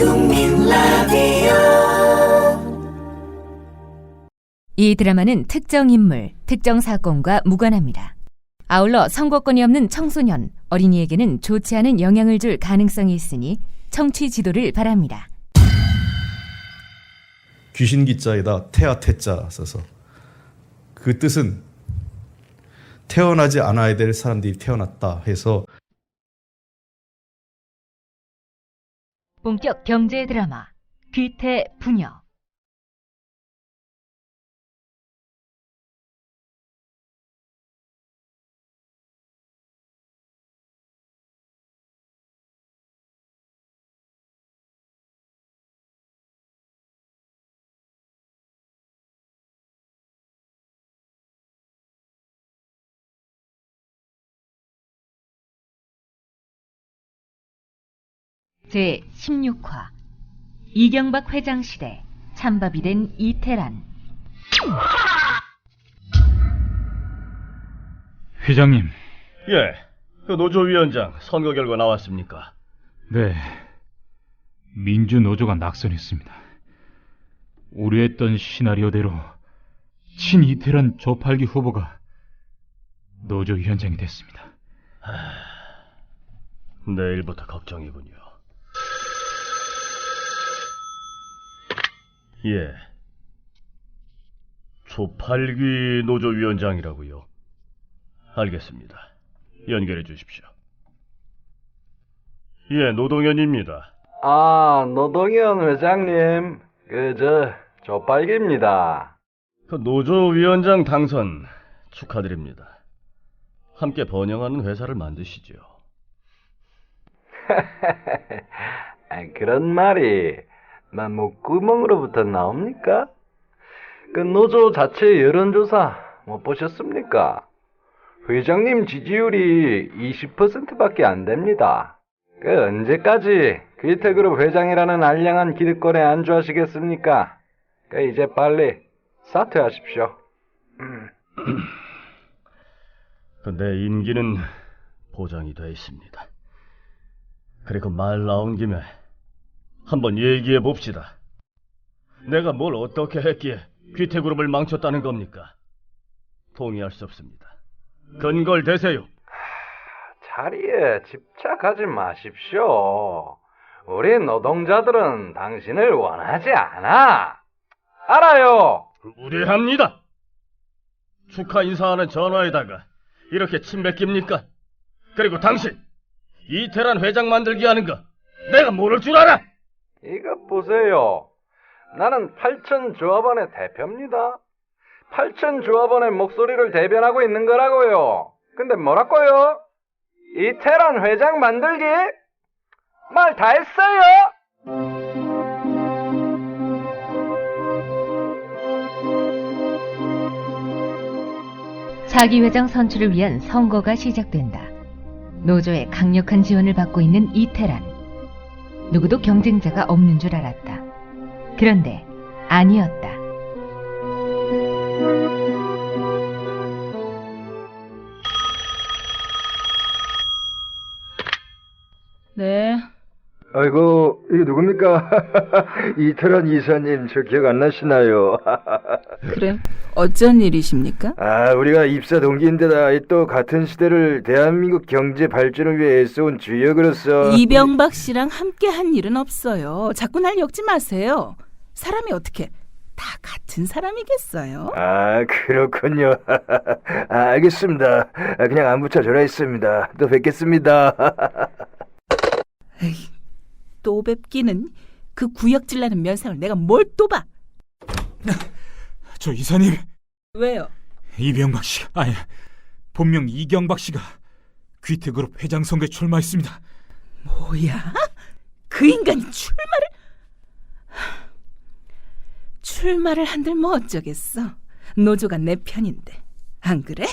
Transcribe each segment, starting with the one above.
국민 라디오. 이 드라마는 특정 인물, 특정 사건과 무관합니다. 아울러 선거권이 없는 청소년, 어린이에게는 좋지 않은 영향을 줄 가능성이 있으니 청취 지도를 바랍니다. 귀신 기자에다 태아 태자 써서 그 뜻은 태어나지 않아야 될 사람들이 태어났다 해서 본격 경제 드라마 귀태 부녀. 제16화 이경박 회장 시대 찬밥이 된 이태란. 회장님. 예, 그 노조위원장 선거 결과 나왔습니까? 네, 민주노조가 낙선했습니다. 우려했던 시나리오대로 친이태란 조팔기 후보가 노조위원장이 됐습니다. 내일부터 걱정이군요. 예, 조팔귀 노조위원장이라고요? 알겠습니다. 연결해 주십시오. 예, 노동현입니다. 아, 노동현 회장님, 조빨기입니다. 그 노조위원장 당선 축하드립니다. 함께 번영하는 회사를 만드시죠. 그런 말이 목구멍으로부터 나옵니까? 그 노조 자체 여론조사 못 보셨습니까? 회장님 지지율이 20%밖에 안 됩니다. 그 언제까지 귀태그룹 회장이라는 알량한 기득권에 안주하시겠습니까? 그 이제 빨리 사퇴하십시오. 내 임기는 보장이 돼 있습니다. 그리고 말 나온 김에 한번 얘기해 봅시다. 내가 뭘 어떻게 했기에 귀태그룹을 망쳤다는 겁니까? 동의할 수 없습니다. 근거를 대세요. 자리에 집착하지 마십시오. 우리 노동자들은 당신을 원하지 않아. 알아요. 무례합니다. 축하 인사하는 전화에다가 이렇게 침 뱉깁니까? 그리고 당신 이태란 회장 만들기 하는 거 내가 모를 줄 알아? 이것 보세요. 나는 8천 조합원의 대표입니다. 8천 조합원의 목소리를 대변하고 있는 거라고요. 근데 뭐라고요? 이태란 회장 만들기? 말 다 했어요. 차기 회장 선출을 위한 선거가 시작된다. 노조의 강력한 지원을 받고 있는 이태란. 누구도 경쟁자가 없는 줄 알았다. 그런데 아니었다. 네. 아이고, 이게 누굽니까? 이태란 이사님, 저 기억 안 나시나요? 그래, 어쩐 일이십니까? 우리가 입사 동기인데다 또 같은 시대를 대한민국 경제 발전을 위해 애써온 주역으로서 이병박 씨랑 함께 한 일은 없어요. 자꾸 날 엮지 마세요. 사람이 어떻게 다 같은 사람이겠어요? 그렇군요. 알겠습니다. 그냥 안부차 전화했습니다. 또 뵙겠습니다. 에이, 또 뵙기는 그 구역질 나는 면상을 내가 뭘 또 봐? 저 이사님. 왜요? 이병박 씨, 본명 이경박 씨가 귀태그룹 회장 선거에 출마했습니다. 뭐야? 그 인간이 출마를 한들 뭐 어쩌겠어. 노조가 내 편인데. 안 그래?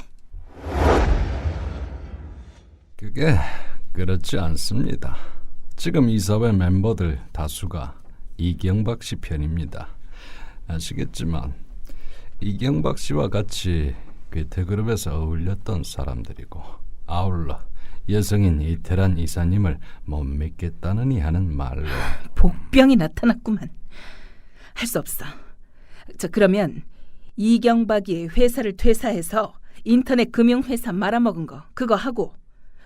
그게 그렇지 않습니다. 지금 이사회 멤버들 다수가 이경박 씨 편입니다. 아시겠지만 이경박 씨와 같이 귀태그룹에서 어울렸던 사람들이고, 아울러 여성인 이태란 이사님을 못 믿겠다느니 하는 말로. 복병이 나타났구만. 할 수 없어. 그러면 이경박이 회사를 퇴사해서 인터넷 금융회사 말아먹은 거 그거 하고,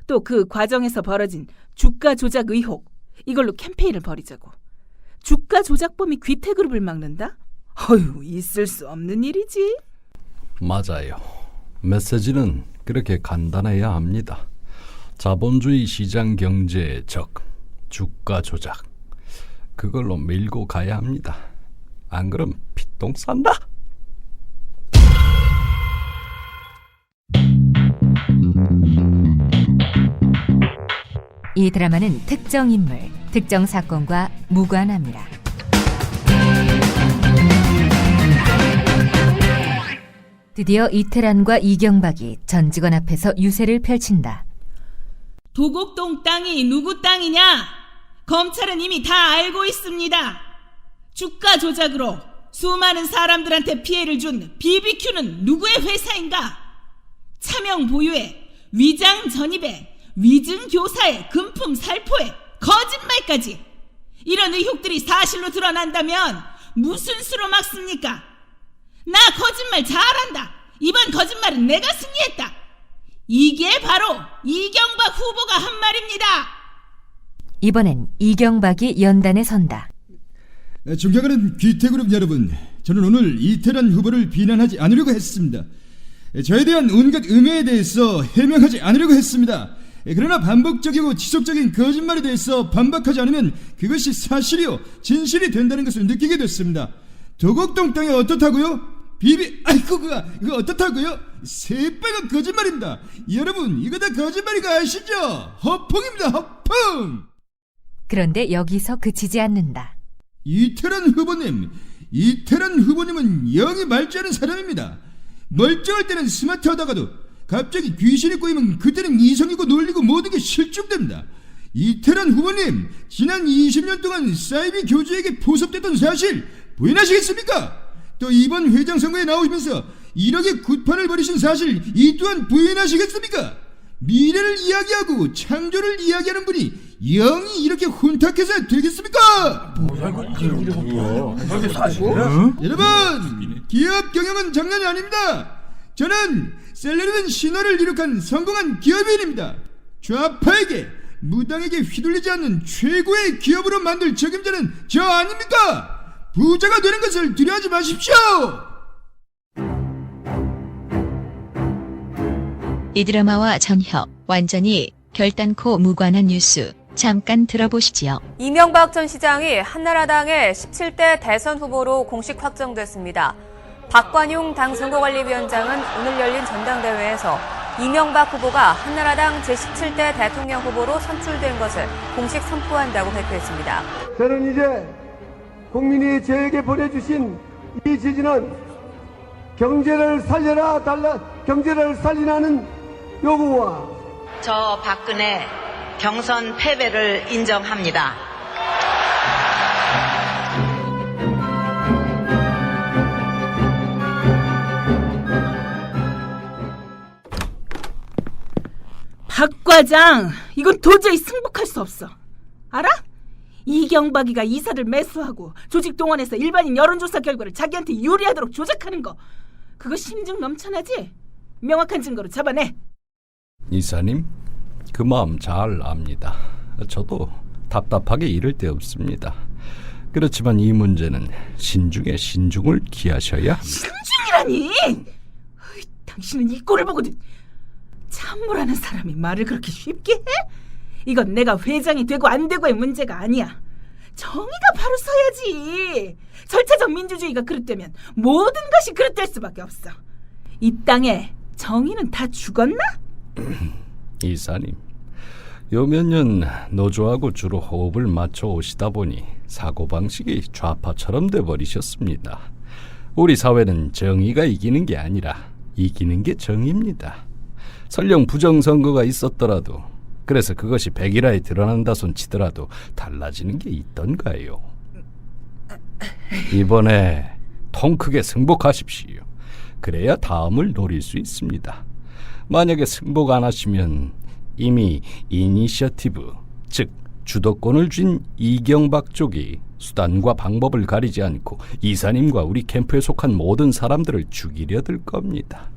또 그 과정에서 벌어진 주가 조작 의혹, 이걸로 캠페인을 벌이자고. 주가 조작범이 귀태그룹을 막는다? 어휴, 있을 수 없는 일이지. 맞아요. 메시지는 그렇게 간단해야 합니다. 자본주의 시장 경제의 적, 주가 조작. 그걸로 밀고 가야 합니다. 안 그럼 피똥 싼다. 이 드라마는 특정 인물, 특정 사건과 무관합니다. 드디어 이태란과 이경박이 전 직원 앞에서 유세를 펼친다. 도곡동 땅이 누구 땅이냐? 검찰은 이미 다 알고 있습니다. 주가 조작으로 수많은 사람들한테 피해를 준 BBQ는 누구의 회사인가? 차명 보유에, 위장 전입에, 위증 교사에, 금품 살포에, 거짓말까지. 이런 의혹들이 사실로 드러난다면 무슨 수로 막습니까? 나 거짓말 잘한다. 이번 거짓말은 내가 승리했다. 이게 바로 이경박 후보가 한 말입니다. 이번엔 이경박이 연단에 선다. 존경하는 귀태그룹 여러분, 저는 오늘 이태란 후보를 비난하지 않으려고 했습니다. 저에 대한 온갖 음해에 대해서 해명하지 않으려고 했습니다. 그러나 반복적이고 지속적인 거짓말에 대해서 반박하지 않으면 그것이 사실이요 진실이 된다는 것을 느끼게 됐습니다. 도곡동 땅이 어떻다고요? 그거 어떻다고요? 새빨간 거짓말입니다. 여러분, 이거 다 거짓말인 거 아시죠? 허풍입니다, 허풍. 그런데 여기서 그치지 않는다. 이태란 후보님은 영이 맑지 않은 사람입니다. 멀쩡할 때는 스마트하다가도 갑자기 귀신이 꼬이면 그때는 이성이고 논리고 모든 게 실종됩니다. 이태란 후보님, 지난 20년 동안 사이비 교주에게 포섭됐던 사실 부인하시겠습니까? 또 이번 회장 선거에 나오시면서 1억의 굿판을 벌이신 사실 이 또한 부인하시겠습니까? 미래를 이야기하고 창조를 이야기하는 분이 영이 이렇게 혼탁해서 되겠습니까? 여러분, 기업 경영은 장난이 아닙니다. 저는 셀러리는 신화를 이룩한 성공한 기업인입니다. 좌파에게, 무당에게 휘둘리지 않는 최고의 기업으로 만들 책임자는 저 아닙니까? 부자가 되는 것을 두려워하지 마십시오. 이 드라마와 전혀 완전히 결단코 무관한 뉴스 잠깐 들어보시지요. 이명박 전 시장이 한나라당의 17대 대선 후보로 공식 확정됐습니다. 박관용 당 선거관리위원장은 오늘 열린 전당대회에서 이명박 후보가 한나라당 제17대 대통령 후보로 선출된 것을 공식 선포한다고 발표했습니다. 저는 이제 국민이 저에게 보내주신 이 지지는 경제를 살리라는 요구와 저 박근혜 경선 패배를 인정합니다. 박 과장, 이건 도저히 승복할 수 없어. 알아? 이경박이가 이사를 매수하고 조직 동원해서 일반인 여론조사 결과를 자기한테 유리하도록 조작하는 거, 그거 심증 넘쳐나지? 명확한 증거로 잡아내. 이사님, 그 마음 잘 압니다. 저도 답답하게 이를 데 없습니다. 그렇지만 이 문제는 신중에 신중을 기하셔야 합니다. 신중이라니! 당신은 이 꼴을 보고도 참모라는 사람이 말을 그렇게 쉽게 해? 이건 내가 회장이 되고 안 되고의 문제가 아니야. 정의가 바로 서야지. 절차적 민주주의가 그릇되면 모든 것이 그릇될 수밖에 없어. 이 땅에 정의는 다 죽었나? 이사님, 요 몇 년 노조하고 주로 호흡을 맞춰 오시다 보니 사고방식이 좌파처럼 돼버리셨습니다. 우리 사회는 정의가 이기는 게 아니라 이기는 게 정의입니다. 설령 부정선거가 있었더라도, 그래서 그것이 백일화에 드러난다 손 치더라도 달라지는 게 있던가요? 이번에 통 크게 승복하십시오. 그래야 다음을 노릴 수 있습니다. 만약에 승복 안 하시면 이미 이니셔티브, 즉 주도권을 쥔 이경박 쪽이 수단과 방법을 가리지 않고 이사님과 우리 캠프에 속한 모든 사람들을 죽이려 들 겁니다.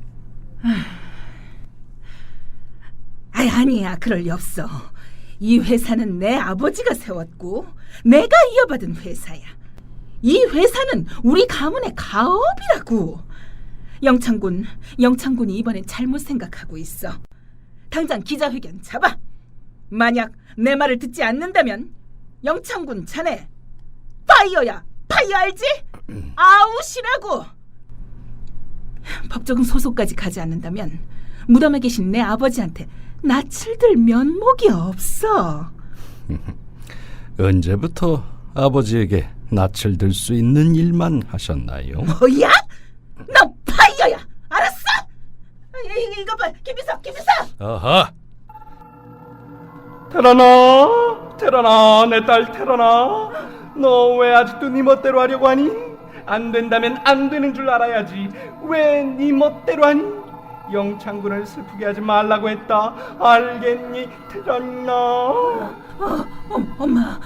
아니야, 그럴 리 없어. 이 회사는 내 아버지가 세웠고 내가 이어받은 회사야. 이 회사는 우리 가문의 가업이라고. 영창군이 이번엔 잘못 생각하고 있어. 당장 기자회견 잡아. 만약 내 말을 듣지 않는다면 영창군 자네 파이어야. 파이어 알지? 아웃이라고. 법적인 소송까지 가지 않는다면 무덤에 계신 내 아버지한테 낯을 들 면목이 없어. 언제부터 아버지에게 낯을 들 수 있는 일만 하셨나요? 뭐야? 너 파이어야. 알았어? 이거 봐, 김비서. 아하. 테란아, 내 딸 테란아, 너 왜 아직도 네 멋대로 하려고 하니? 안 된다면 안 되는 줄 알아야지. 왜 네 멋대로 하니? 영창군을 슬프게 하지 말라고 했다. 알겠니, 테란아? 엄마,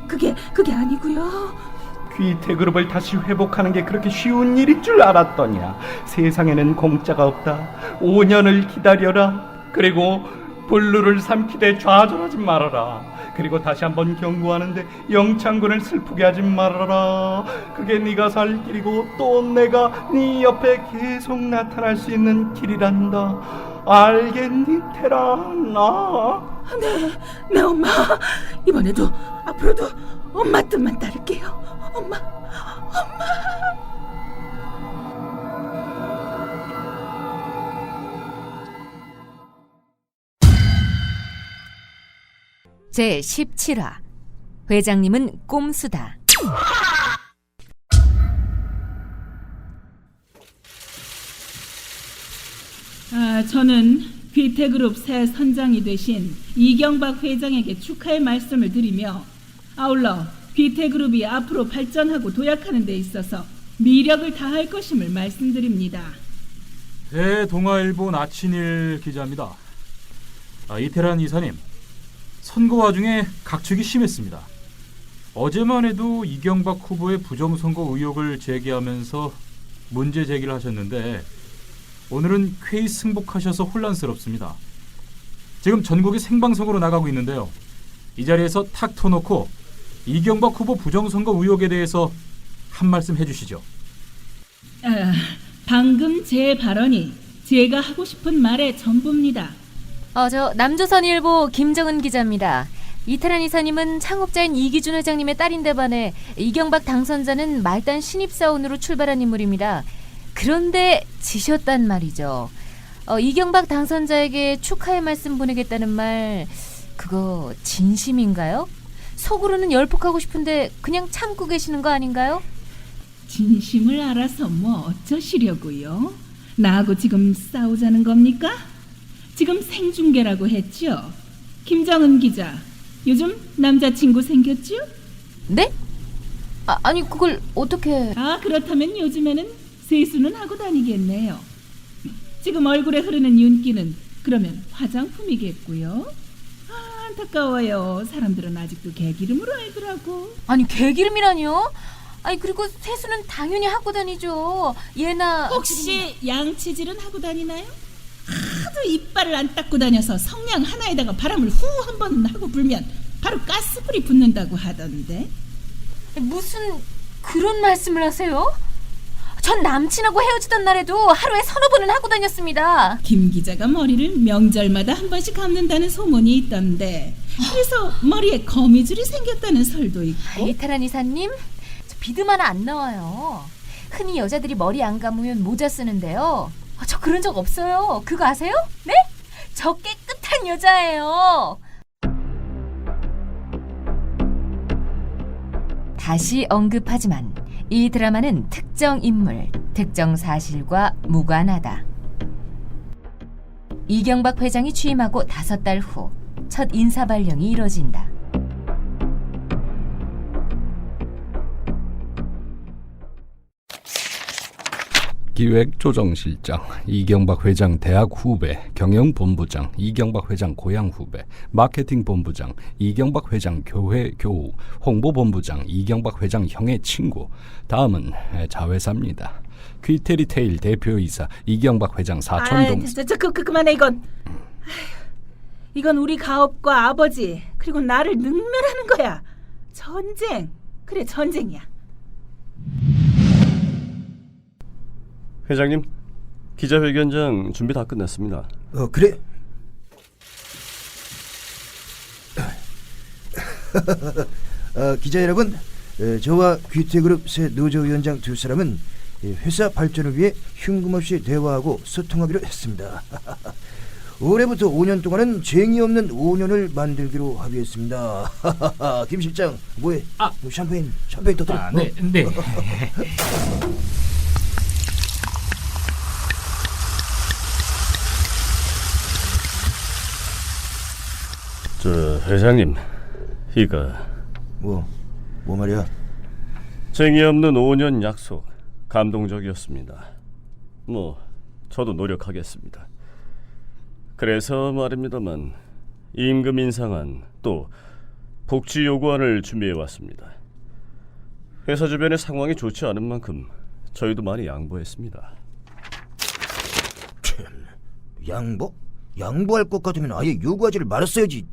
그게 아니고요. 귀태그룹을 다시 회복하는 게 그렇게 쉬운 일인 줄 알았더냐? 세상에는 공짜가 없다. 5년을 기다려라. 그리고 불루를 삼키되 좌절하지 말아라. 그리고 다시 한번 경고하는데 영창군을 슬프게 하지 말아라. 그게 네가 살 길이고 또 내가 네 옆에 계속 나타날 수 있는 길이란다. 알겠니, 테란아? 네, 엄마. 이번에도 앞으로도 엄마 뜻만 따를게요. 엄마. 제17화 회장님은 꼼수다. 저는 귀태그룹 새 선장이 되신 이경박 회장에게 축하의 말씀을 드리며 아울러 귀태그룹이 앞으로 발전하고 도약하는 데 있어서 미력을 다할 것임을 말씀드립니다. 대동아일보 나친일 기자입니다. 이태란 이사님, 선거 와중에 각축이 심했습니다. 어제만 해도 이경박 후보의 부정선거 의혹을 제기하면서 문제 제기를 하셨는데 오늘은 쾌히 승복하셔서 혼란스럽습니다. 지금 전국이 생방송으로 나가고 있는데요. 이 자리에서 탁 터놓고 이경박 후보 부정선거 의혹에 대해서 한 말씀 해주시죠. 방금 제 발언이 제가 하고 싶은 말의 전부입니다. 저 남조선일보 김정은 기자입니다. 이태란 이사님은 창업자인 이기준 회장님의 딸인데 반해 이경박 당선자는 말단 신입사원으로 출발한 인물입니다. 그런데 지셨단 말이죠. 이경박 당선자에게 축하의 말씀 보내겠다는 말, 그거 진심인가요? 속으로는 열폭하고 싶은데 그냥 참고 계시는 거 아닌가요? 진심을 알아서 뭐 어쩌시려고요? 나하고 지금 싸우자는 겁니까? 지금 생중계라고 했죠? 김정은 기자, 요즘 남자친구 생겼죠? 네? 아니 그걸 어떻게... 그렇다면 요즘에는 세수는 하고 다니겠네요. 지금 얼굴에 흐르는 윤기는 그러면 화장품이겠고요? 안타까워요. 사람들은 아직도 개기름으로 알더라고. 아니 개기름이라니요? 아니 그리고 세수는 당연히 하고 다니죠. 예나... 혹시 양치질은 하고 다니나요? 하도 이빨을 안 닦고 다녀서 성냥 하나에다가 바람을 후 한 번 하고 불면 바로 가스불이 붙는다고 하던데. 무슨 그런 말씀을 하세요? 전 남친하고 헤어지던 날에도 하루에 서너 번은 하고 다녔습니다. 김 기자가 머리를 명절마다 한 번씩 감는다는 소문이 있던데 그래서 머리에 거미줄이 생겼다는 설도 있고. 이태란 이사님, 저 비듬 하나 안 나와요. 흔히 여자들이 머리 안 감으면 모자 쓰는데요. 저 그런 적 없어요. 그거 아세요? 네? 저 깨끗한 여자예요. 다시 언급하지만 이 드라마는 특정 인물, 특정 사실과 무관하다. 이경박 회장이 취임하고 5달 후 첫 인사 발령이 이뤄진다. 기획조정실장 이경박 회장 대학 후배, 경영본부장 이경박 회장 고향 후배, 마케팅본부장 이경박 회장 교회 교우, 홍보본부장 이경박 회장 형의 친구. 다음은 자회사입니다. 귀테리테일 대표이사 이경박 회장 사촌 동생. 그만해 이건. 이건 우리 가업과 아버지 그리고 나를 능멸하는 거야. 전쟁. 그래, 전쟁이야. 회장님, 기자회견장 준비 다 끝냈습니다. 그래? 기자 여러분, 저와 귀태그룹 새 노조위원장 두 사람은 회사 발전을 위해 흉금없이 대화하고 소통하기로 했습니다. 올해부터 5년 동안은 쟁이 없는 5년을 만들기로 합의했습니다. 김 실장, 뭐해? 샴페인 터뜨려. 네. 저 회장님, 이거 뭐 말이야? 쟁이 없는 5년 약속 감동적이었습니다. 저도 노력하겠습니다. 그래서 말입니다만 임금 인상안 또 복지 요구안을 준비해 왔습니다. 회사 주변의 상황이 좋지 않은 만큼 저희도 많이 양보했습니다. 양보? 양보할 것 같으면 아예 요구하지를 말았어야지.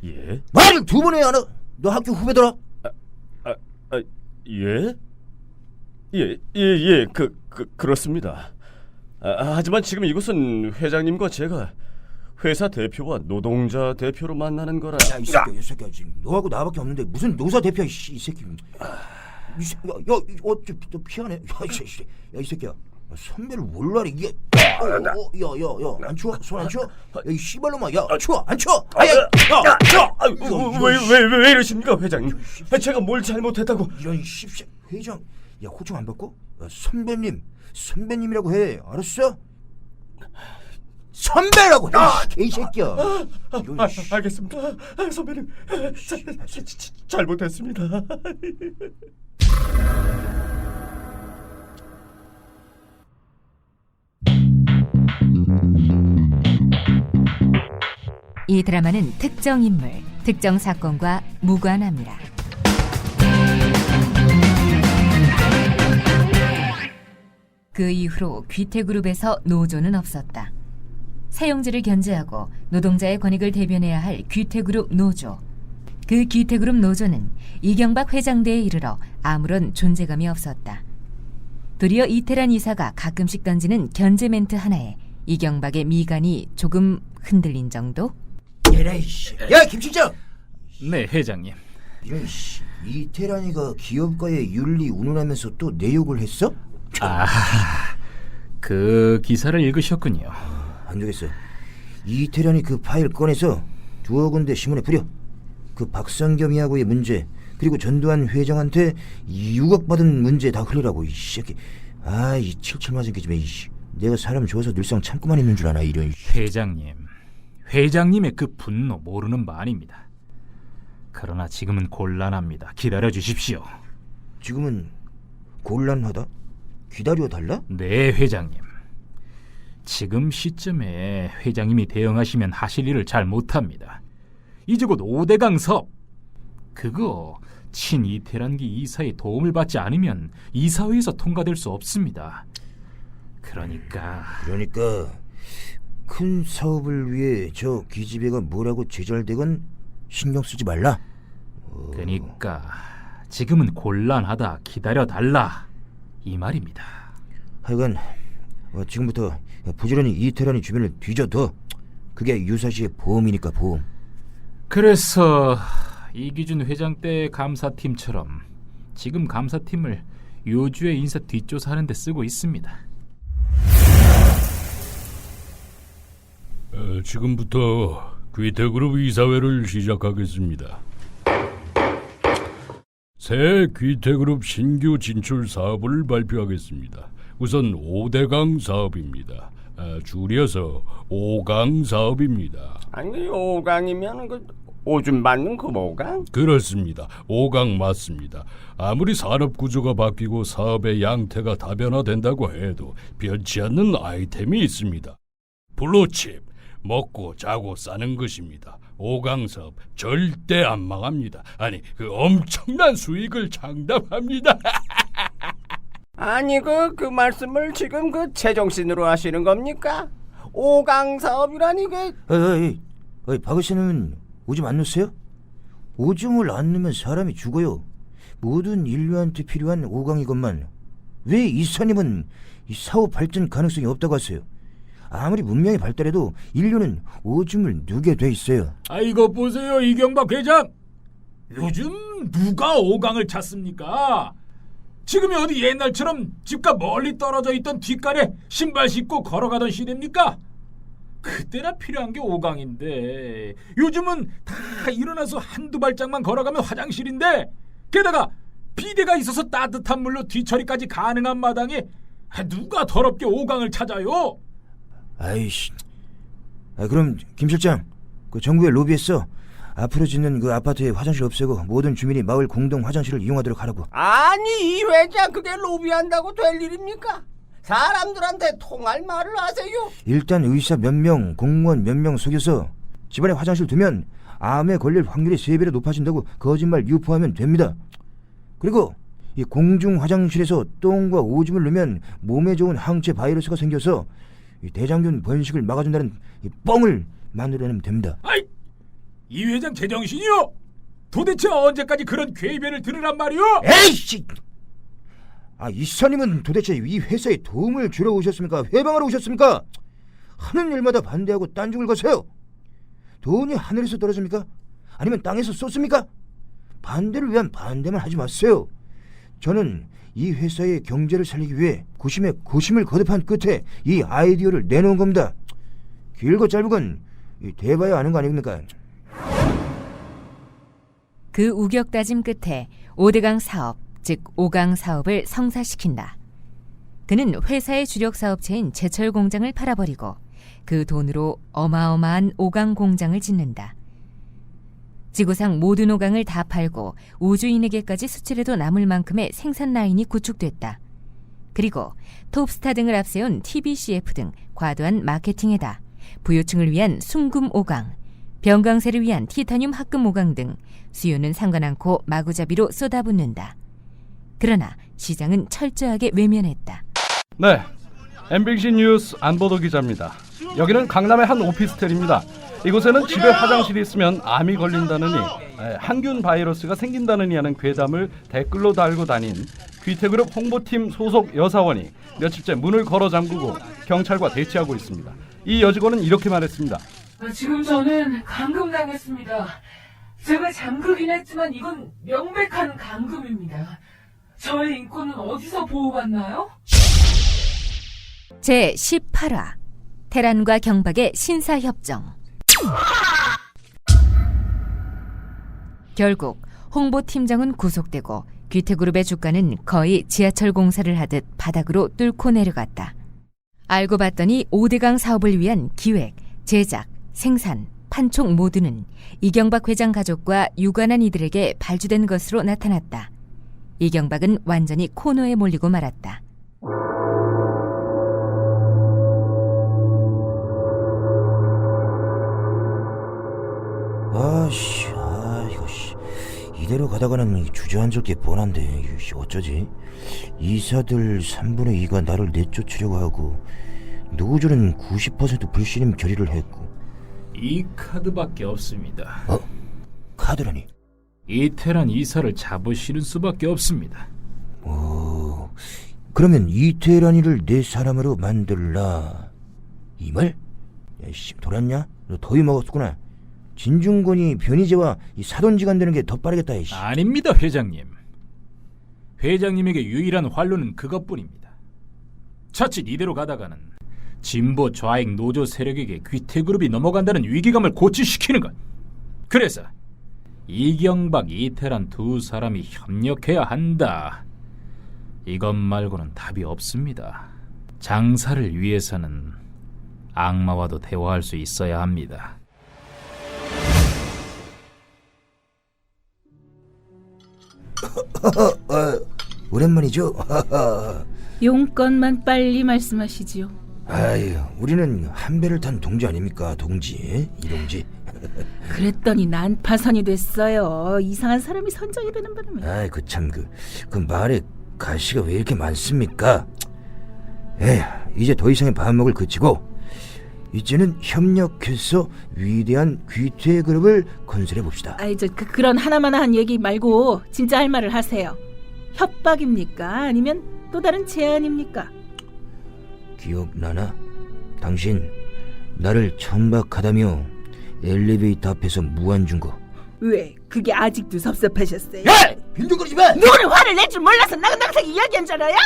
예? 말을 두 번 해야 하나? 너 학교 후배더라? 예? 그렇습니다. 하지만 지금 이곳은 회장님과 제가 회사 대표와 노동자 대표로 만나는 거라. 이 새끼야 지금 너하고 나밖에 없는데 무슨 노사 대표야 이 새끼. 너 피하네. 이 새끼야. 선배를 몰라래 이게. 안 추워? 손 안 추워? 이 씨발놈아, 추워? 안 추워? 왜 이러십니까 회장님? 제가 뭘 잘못했다고? 이런 씹새 회장. 호칭 안 받고 선배님이라고 해. 알았어? 선배라고. 이 새끼야. 알겠습니다. 선배님, 잘못했습니다. 이 드라마는 특정 인물, 특정 사건과 무관합니다. 그 이후로 귀태그룹에서 노조는 없었다. 사용자를 견제하고 노동자의 권익을 대변해야 할 귀태그룹 노조. 그 귀태그룹 노조는 이경박 회장대에 이르러 아무런 존재감이 없었다. 도리어 이태란 이사가 가끔씩 던지는 견제 멘트 하나에 이경박의 미간이 조금 흔들린 정도? 야, 김 실장! 네, 회장님. 이런 이태란이가 기업가의 윤리 운운하면서 또 내 욕을 했어? 그 기사를 읽으셨군요. 안 되겠어. 이태란이 그 파일 꺼내서 두어 군데 신문에 뿌려. 그 박상겸이하고의 문제, 그리고 전두환 회장한테 6억 받은 문제 다 흘리라고. 이 새끼. 이 칠칠 맞은 게 좀. 내가 사람 좋아서 늘상 참고만 있는 줄 아나 이런. 회장님의 그 분노 모르는 바 아닙니다. 그러나 지금은 곤란합니다. 기다려 주십시오. 지금은 곤란하다? 기다려달라? 네, 회장님. 지금 시점에 회장님이 대응하시면 하실 일을 잘 못합니다. 이제 곧 5대강 사업, 그거 친이태란기 이사의 도움을 받지 않으면 이사회에서 통과될 수 없습니다. 그러니까 큰 사업을 위해 저 기집애가 뭐라고 제잘되건 신경 쓰지 말라. 그러니까 지금은 곤란하다, 기다려달라, 이 말입니다. 하여간 지금부터 부지런히 이태란이 주변을 뒤져둬. 그게 유사시의 보험이니까, 보험. 그래서 이기준 회장 때 감사팀처럼 지금 감사팀을 요주의 인사 뒷조사하는 데 쓰고 있습니다. 지금부터 귀태그룹 이사회를 시작하겠습니다. 새 귀태그룹 신규 진출 사업을 발표하겠습니다. 우선 5대강 사업입니다. 줄여서 5강 사업입니다. 아니 5강이면 오줌 맞는 그 5강? 그렇습니다. 5강 맞습니다. 아무리 산업 구조가 바뀌고 사업의 양태가 다변화된다고 해도 변치 않는 아이템이 있습니다. 블루칩, 먹고 자고 싸는 것입니다. 5강 사업 절대 안 망합니다. 아니, 그 엄청난 수익을 창답합니다. 아니 그 말씀을 지금 그 제정신으로 하시는 겁니까? 5강 사업이라니 그... 박 의사님은 오줌 안 넣으세요? 오줌을 안 넣으면 사람이 죽어요. 모든 인류한테 필요한 5강이건만 왜 이사님은 이 사업 발전 가능성이 없다고 하세요? 아무리 문명이 발달해도 인류는 오줌을 누게 돼 있어요. 이거 보세요, 이경박 회장. 요즘 누가 5강을 찾습니까? 지금이 어디 옛날처럼 집과 멀리 떨어져 있던 뒷간에 신발 신고 걸어가던 시대입니까? 그때나 필요한 게 5강인데 요즘은 다 일어나서 한두 발짝만 걸어가면 화장실인데, 게다가 비데가 있어서 따뜻한 물로 뒤처리까지 가능한 마당에 누가 더럽게 5강을 찾아요? 아이씨. 그럼 김 실장, 그 정부에 로비했어. 앞으로 짓는 그 아파트에 화장실 없애고 모든 주민이 마을 공동 화장실을 이용하도록 하라고. 아니 이 회장 그게 로비한다고 될 일입니까? 사람들한테 통할 말을 하세요. 일단 의사 몇 명, 공무원 몇 명 속여서 집안에 화장실 두면 암에 걸릴 확률이 3배로 높아진다고 거짓말 유포하면 됩니다. 그리고 이 공중 화장실에서 똥과 오줌을 넣으면 몸에 좋은 항체 바이러스가 생겨서 이 대장균 번식을 막아준다는 이 뻥을 만들어내면 됩니다. 이 회장 제정신이요? 도대체 언제까지 그런 괴변을 들으란 말이오? 에이씨! 이사님은 도대체 이 회사에 도움을 주러 오셨습니까? 회방하러 오셨습니까? 하는 일마다 반대하고 딴죽을 거세요. 돈이 하늘에서 떨어집니까? 아니면 땅에서 쏟습니까? 반대를 위한 반대만 하지 마세요. 저는 이 회사의 경제를 살리기 위해 고심에 고심을 거듭한 끝에 이 아이디어를 내놓은 겁니다. 길고 짧은 대봐야 아는 거 아닙니까? 그 우격다짐 끝에 5대강 사업, 즉 5강 사업을 성사시킨다. 그는 회사의 주력 사업체인 제철 공장을 팔아버리고 그 돈으로 어마어마한 5강 공장을 짓는다. 지구상 모든 5강을 다 팔고 우주인에게까지 수출해도 남을 만큼의 생산 라인이 구축됐다. 그리고 톱스타 등을 앞세운 TBCF 등 과도한 마케팅에다 부유층을 위한 순금 5강, 병강세를 위한 티타늄 합금 5강 등 수요는 상관 않고 마구잡이로 쏟아붓는다. 그러나 시장은 철저하게 외면했다. 네, MBC 뉴스 안보도 기자입니다. 여기는 강남의 한 오피스텔입니다. 이곳에는 집에 화장실이 있으면 암이 걸린다느니 항균 바이러스가 생긴다느니 하는 괴담을 댓글로 달고 다닌 귀태그룹 홍보팀 소속 여사원이 며칠째 문을 걸어 잠그고 경찰과 대치하고 있습니다. 이 여직원은 이렇게 말했습니다. 지금 저는 감금당했습니다. 제가 잠그긴 했지만 이건 명백한 감금입니다. 저의 인권은 어디서 보호받나요? 제18화 테란과 경박의 신사협정. 결국 홍보팀장은 구속되고 귀태그룹의 주가는 거의 지하철 공사를 하듯 바닥으로 뚫고 내려갔다. 알고 봤더니 5대강 사업을 위한 기획, 제작, 생산, 판촉 모두는 이경박 회장 가족과 유관한 이들에게 발주된 것으로 나타났다. 이경박은 완전히 코너에 몰리고 말았다. 이대로 가다가는 주저앉을 게 뻔한데 어쩌지? 이사들 3분의 2가 나를 내쫓으려고 하고 노조는 90% 불신임 결의를 했고. 이 카드밖에 없습니다. 카드라니? 이태란 이사를 잡으시는 수밖에 없습니다. 그러면 이태란이를 내 사람으로 만들라 이 말? 야이씨, 돌았냐? 너 더위 먹었구나. 진중권이 변희재와 이 사돈지간 되는 게 더 빠르겠다. 이씨. 아닙니다, 회장님. 회장님에게 유일한 활로는 그것뿐입니다. 자칫 이대로 가다가는 진보 좌익 노조 세력에게 귀태그룹이 넘어간다는 위기감을 고취시키는 것. 그래서 이경박, 이태란 두 사람이 협력해야 한다. 이것 말고는 답이 없습니다. 장사를 위해서는 악마와도 대화할 수 있어야 합니다. 오랜만이죠? 용건만 빨리 말씀하시지요. 아유, 우리는 한 배를 탄 동지 아닙니까? 동지, 이동지. 그랬더니 난파선이 됐어요. 이상한 사람이 선정이 되는 바람에. 아이, 그 말에 가시가 왜 이렇게 많습니까? 에휴, 이제 더 이상의 반목을 그치고 이제는 협력해서 위대한 귀퇴 그룹을 건설해 봅시다. 아이, 그런 하나마나한 얘기 말고 진짜 할 말을 하세요. 협박입니까? 아니면 또 다른 제안입니까? 기억나나? 당신 나를 천박하다며 엘리베이터 앞에서 무안 준 거. 왜? 그게 아직도 섭섭하셨어요? 야! 빈둥거리지 마! 누구를 화를 낼 줄 몰라서 나긋나긋하게 이야기한 줄 알아요?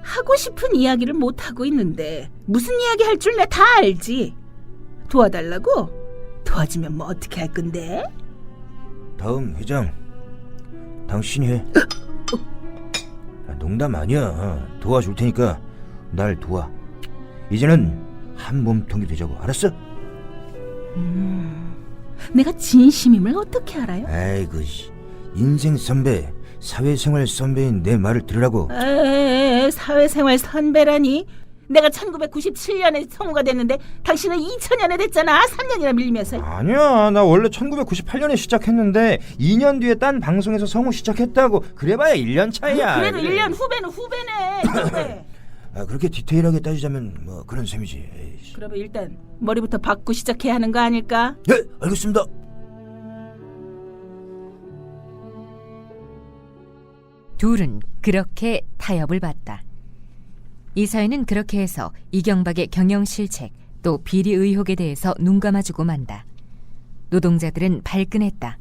하고 싶은 이야기를 못하고 있는데 무슨 이야기 할 줄 내 다 알지. 도와달라고? 도와주면 뭐 어떻게 할 건데? 다음 회장 당신이 해. 농담 아니야. 도와줄 테니까 날 도와. 이제는 한 몸통이 되자고. 알았어? 내가 진심임을 어떻게 알아요? 아이고, 인생 선배, 사회생활 선배인 내 말을 들으라고. 사회생활 선배라니? 내가 1997년에 성우가 됐는데 당신은 2000년에 됐잖아. 3년이나 밀리면서. 아니야, 나 원래 1998년에 시작했는데 2년 뒤에 딴 방송에서 성우 시작했다고. 그래봐야 1년 차이야. 그래도 1년 후배네. 그렇게 디테일하게 따지자면 뭐 그런 셈이지. 에이씨. 그러면 일단 머리부터 받고 시작해야 하는 거 아닐까? 네, 알겠습니다. 둘은 그렇게 타협을 봤다. 이사회는 그렇게 해서 이경박의 경영실책 또 비리 의혹에 대해서 눈감아주고 만다. 노동자들은 발끈했다.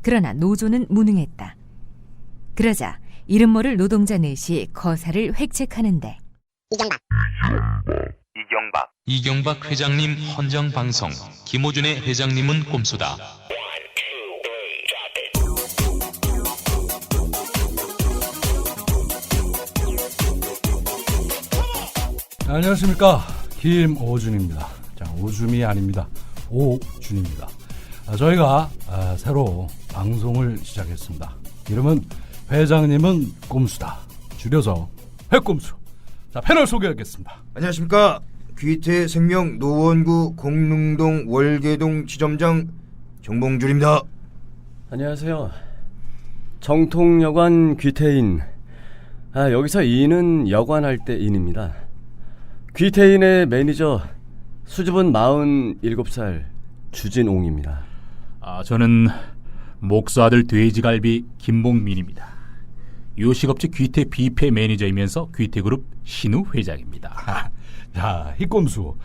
그러나 노조는 무능했다. 그러자 이름 모를 노동자 넷이 거사를 획책하는데 이경박 회장님 헌정 방송, 김호준의 회장님은 꼼수다. 안녕하십니까, 김오준입니다. 자, 오줌이 아닙니다. 오준입니다. 저희가 새로 방송을 시작했습니다. 이름은 회장님은 꼼수다, 줄여서 회꼼수. 자, 패널 소개하겠습니다. 안녕하십니까, 귀태생명 노원구 공릉동 월계동 지점장 정봉준입니다. 안녕하세요. 정통여관 귀태인. 여기서 인은 여관할 때 인입니다. 귀태인의 매니저 수줍은 47살 주진옹입니다. 저는 목사아들 돼지갈비 김봉민입니다. 요식업체 귀태 뷔페 매니저이면서 귀태그룹 신우 회장입니다. 자, 희꼼수.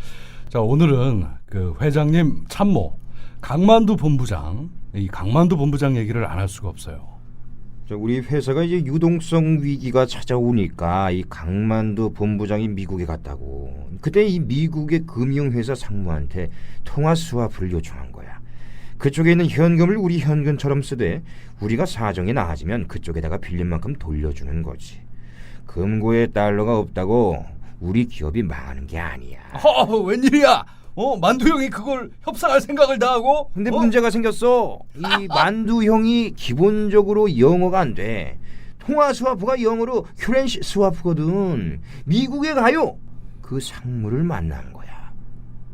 자, 오늘은 그 회장님 참모 강만두 본부장, 이 강만두 본부장 얘기를 안 할 수가 없어요. 우리 회사가 이제 유동성 위기가 찾아오니까 이 강만두 본부장이 미국에 갔다고. 그때 이 미국의 금융회사 상무한테 통화 스왑을 요청한 거야. 그쪽에 있는 현금을 우리 현금처럼 쓰되 우리가 사정이 나아지면 그쪽에다가 빌린 만큼 돌려주는 거지. 금고에 달러가 없다고 우리 기업이 망하는 게 아니야. 웬일이야? 만두 형이 그걸 협상할 생각을 다 하고? 근데 문제가 생겼어. 이 만두 형이 기본적으로 영어가 안 돼. 통화 스와프가 영어로 큐렌시 스와프거든. 미국에 가요. 그 상무를 만난 거야.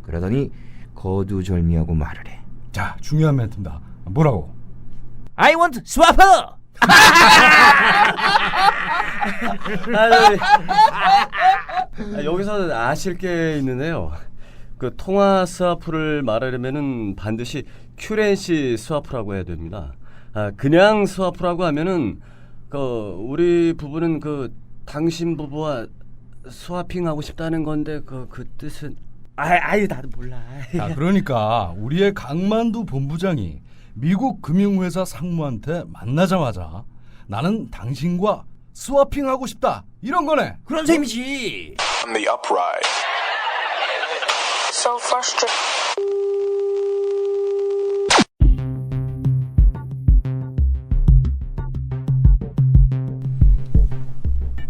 그러더니 거두절미하고 말을 해. 자, 중요한 멘트입니다. 뭐라고? I want 스와프. 여기서 아실 게 있는데요. 그 통화 스와프를 말하려면은 반드시 큐렌시 스와프라고 해야 됩니다. 그냥 스와프라고 하면은 우리 부부는 당신 부부와 스와핑하고 싶다는 건데 그 뜻은 아유 나도 몰라. 자, 그러니까 우리의 강만두 본부장이 미국 금융회사 상무한테 만나자마자 나는 당신과 스와핑하고 싶다 이런 거네. 그런 셈이지. On the upright. So frustrated.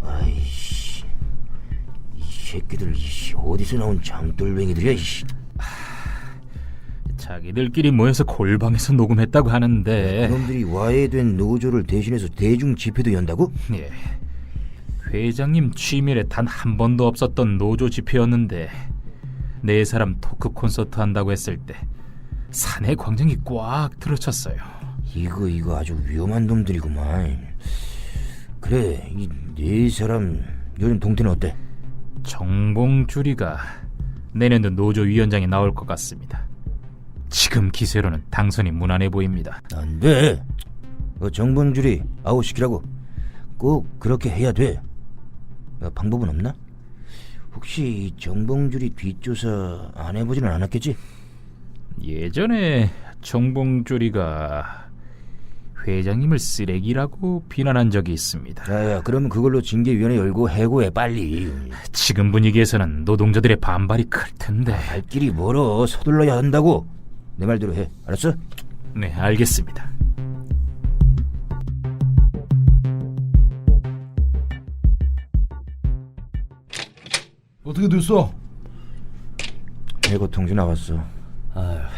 아이씨, 이 새끼들 어디서 나온 장돌뱅이들이야. 이씨. 자기 자기들끼리 모여서 골방에서 녹음했다고 하는데 그놈들이 와해된 노조를 대신해서 대중 집회도 연다고? 예. 회장님 취임일에 단 한 번도 없었던 노조 집회였는데 4사람 토크 콘서트 한다고 했을 때 사내 광장이 꽉 들어찼어요. 이거 아주 위험한 놈들이구만. 그래, 이 4사람 요즘 동태는 어때? 정봉주리가 내년도 노조 위원장에 나올 것 같습니다. 지금 기세로는 당선이 무난해 보입니다. 안 돼. 정봉주리 아웃시키라고. 꼭 그렇게 해야 돼. 방법은 없나? 혹시 정봉주리 뒷조사 안 해보지는 않았겠지? 예전에 정봉주리가 회장님을 쓰레기라고 비난한 적이 있습니다. 야, 그러면 그걸로 징계위원회 열고 해고해 빨리. 지금 분위기에서는 노동자들의 반발이 클 텐데. 갈 길이 멀어. 서둘러야 한다고. 내 말대로 해. 알았어? 네, 알겠습니다. 어떻게 됐어? 해고 통지 나왔어.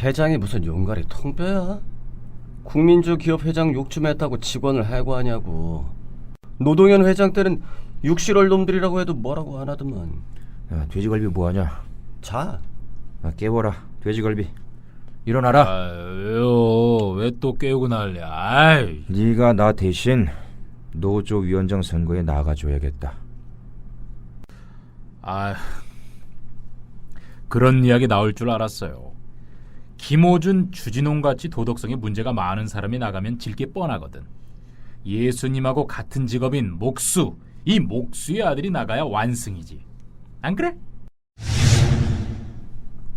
회장이 무슨 용가리 통뼈야? 국민주 기업 회장 욕 좀 했다고 직원을 해고하냐고. 노동현 회장 때는 육실월 놈들이라고 해도 뭐라고 안 하더만. 야, 돼지갈비 뭐하냐? 자. 깨워라 돼지갈비. 일어나라. 아유, 왜 또 깨우고 난리야? 아이. 네가 나 대신 노조 위원장 선거에 나가줘야겠다. 아, 그런 이야기 나올 줄 알았어요. 김호준, 주진홍같이 도덕성에 문제가 많은 사람이 나가면 질 게 뻔하거든. 예수님하고 같은 직업인 목수, 이 목수의 아들이 나가야 완승이지. 안 그래?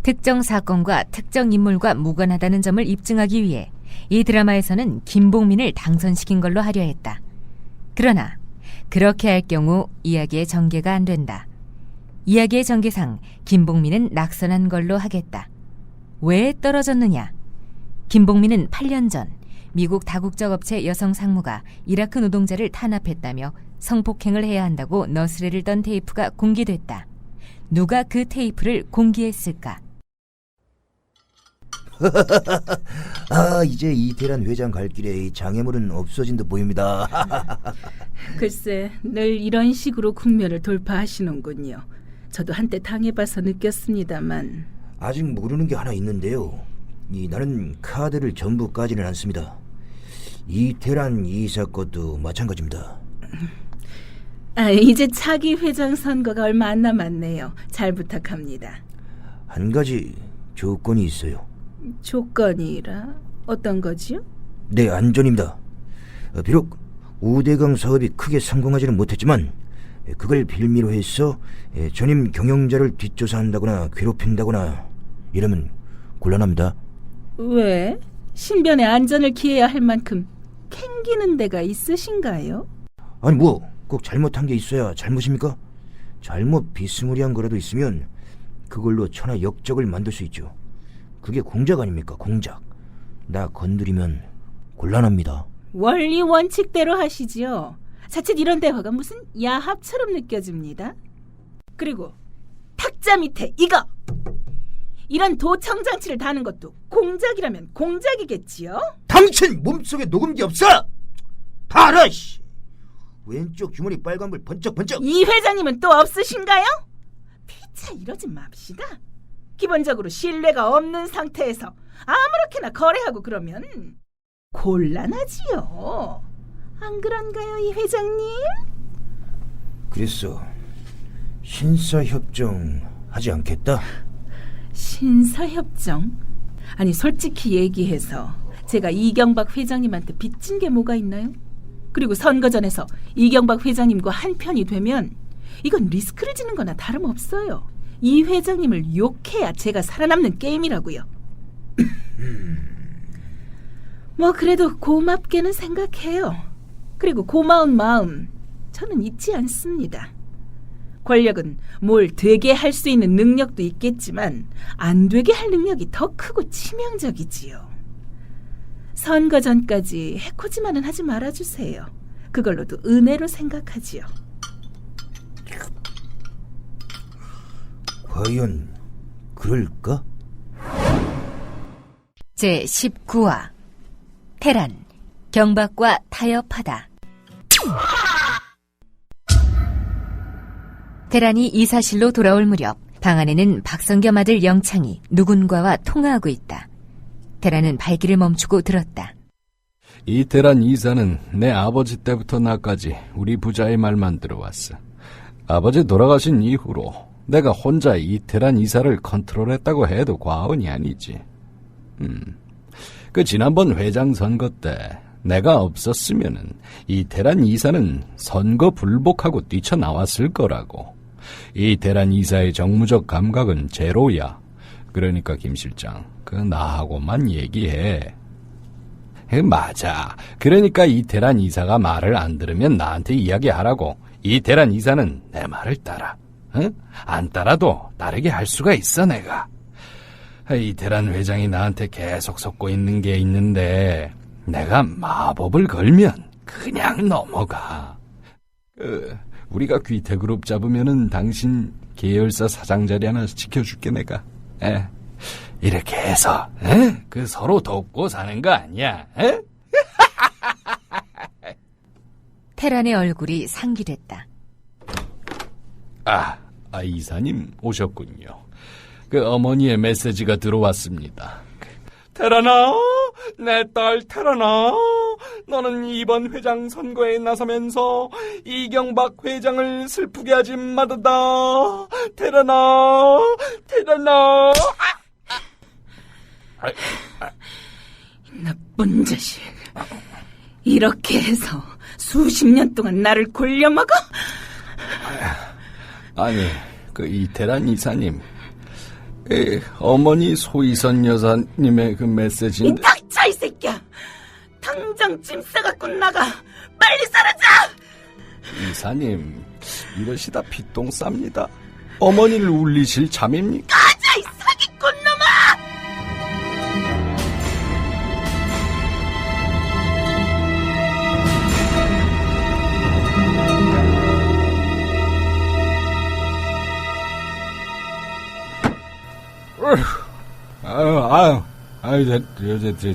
특정 사건과 특정 인물과 무관하다는 점을 입증하기 위해 이 드라마에서는 김봉민을 당선시킨 걸로 하려 했다. 그러나 그렇게 할 경우 이야기의 전개가 안 된다. 이야기의 전개상 김봉민은 낙선한 걸로 하겠다. 왜 떨어졌느냐? 김봉민은 8년 전 미국 다국적 업체 여성 상무가 이라크 노동자를 탄압했다며 성폭행을 해야 한다고 너스레를 떤 테이프가 공개됐다. 누가 그 테이프를 공개했을까? 이제 이태란 회장 갈 길에 장애물은 없어진 듯 보입니다. 글쎄, 늘 이런 식으로 국면을 돌파하시는군요. 저도 한때 당해봐서 느꼈습니다만. 아직 모르는 게 하나 있는데요. 나는 카드를 전부 까지는 않습니다. 이태란 이사 것도 마찬가지입니다. 이제 차기 회장 선거가 얼마 안 남았네요. 잘 부탁합니다. 한 가지 조건이 있어요. 조건이라 어떤 거지요? 네, 안전입니다. 비록 5대강 사업이 크게 성공하지는 못했지만 그걸 빌미로 해서 전임 경영자를 뒷조사한다거나 괴롭힌다거나 이러면 곤란합니다. 왜? 신변의 안전을 기해야 할 만큼 캥기는 데가 있으신가요? 아니 뭐 꼭 잘못한 게 있어야 잘못입니까? 잘못 비스무리한 거라도 있으면 그걸로 천하 역적을 만들 수 있죠. 그게 공작 아닙니까? 공작. 나 건드리면 곤란합니다. 원리 원칙대로 하시지요. 자칫 이런 대화가 무슨 야합처럼 느껴집니다. 그리고 탁자 밑에 이거! 이런 도청장치를 다는 것도 공작이라면 공작이겠지요? 당신 몸속에 녹음기 없어! 다 알아! 씨. 왼쪽 주머니 빨간불 번쩍번쩍. 이 회장님은 또 없으신가요? 피차 이러지 맙시다. 기본적으로 신뢰가 없는 상태에서 아무렇게나 거래하고 그러면 곤란하지요. 안 그런가요, 이 회장님? 그랬어. 신사협정 하지 않겠다? 신사협정? 아니 솔직히 얘기해서 제가 이경박 회장님한테 빚진 게 뭐가 있나요? 그리고 선거 전에서 이경박 회장님과 한편이 되면 이건 리스크를 지는 거나 다름없어요. 이 회장님을 욕해야 제가 살아남는 게임이라고요. 뭐 그래도 고맙게는 생각해요. 그리고 고마운 마음 저는 잊지 않습니다. 권력은 뭘 되게 할 수 있는 능력도 있겠지만 안 되게 할 능력이 더 크고 치명적이지요. 선거 전까지 해코지만은 하지 말아주세요. 그걸로도 은혜로 생각하지요. 과연 그럴까? 제19화 테란 경박과 타협하다. 테란이 이사실로 돌아올 무렵 방 안에는 박성겸 아들 영창이 누군가와 통화하고 있다. 테란은 발길을 멈추고 들었다. 이태란 이사는 내 아버지 때부터 나까지 우리 부자의 말만 들어왔어. 아버지 돌아가신 이후로 내가 혼자 이태란 이사를 컨트롤했다고 해도 과언이 아니지. 그 지난번 회장 선거 때 내가 없었으면은 이태란 이사는 선거 불복하고 뛰쳐나왔을 거라고. 이태란 이사의 정무적 감각은 제로야. 그러니까 김 실장, 그 나하고만 얘기해. 맞아. 그러니까 이태란 이사가 말을 안 들으면 나한테 이야기하라고. 이태란 이사는 내 말을 따라. 응? 안 따라도 따르게 할 수가 있어 내가. 이태란 회장이 나한테 계속 섞고 있는 게 있는데 내가 마법을 걸면 그냥 넘어가. 우리가 귀태그룹 잡으면은 당신 계열사 사장 자리 하나 지켜줄게 내가. 이렇게 해서 그 서로 돕고 사는 거 아니야? 테란의 얼굴이 상기됐다. 이사님 오셨군요. 그 어머니의 메시지가 들어왔습니다. 테란아, 내 딸 테란아, 너는 이번 회장 선거에 나서면서 이경박 회장을 슬프게 하지 마다다. 테란아, 테란아. 나쁜 자식. 이렇게 해서 수십 년 동안 나를 골려먹어? 아니, 그 이태란 이사님, 어머니 소희선 여사님의 그 메시지인데. 닥쳐 이 새끼야. 당장 짐 싸갖고 나가. 빨리 사라져. 이사님, 이러시다 피똥 쌉니다. 어머니를 울리실 참입니까? 가자 이 사기꾼 놈아.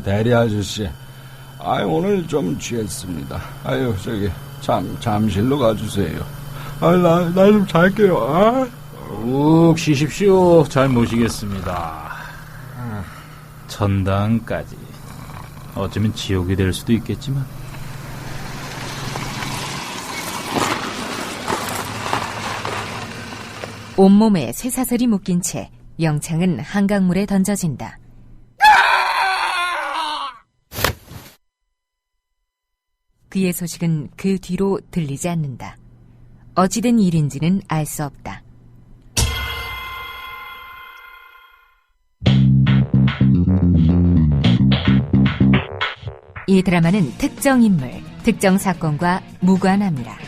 대리 아저씨, 오늘 좀 취했습니다. 저기 잠실로 가주세요. 나 좀 잘게요. 욱 쉬십시오. 잘 모시겠습니다. 전당까지 어쩌면 지옥이 될 수도 있겠지만. 온몸에 쇠사슬이 묶인 채 영창은 한강물에 던져진다. 그의 소식은 그 뒤로 들리지 않는다. 어찌된 일인지는 알 수 없다. 이 드라마는 특정 인물, 특정 사건과 무관합니다.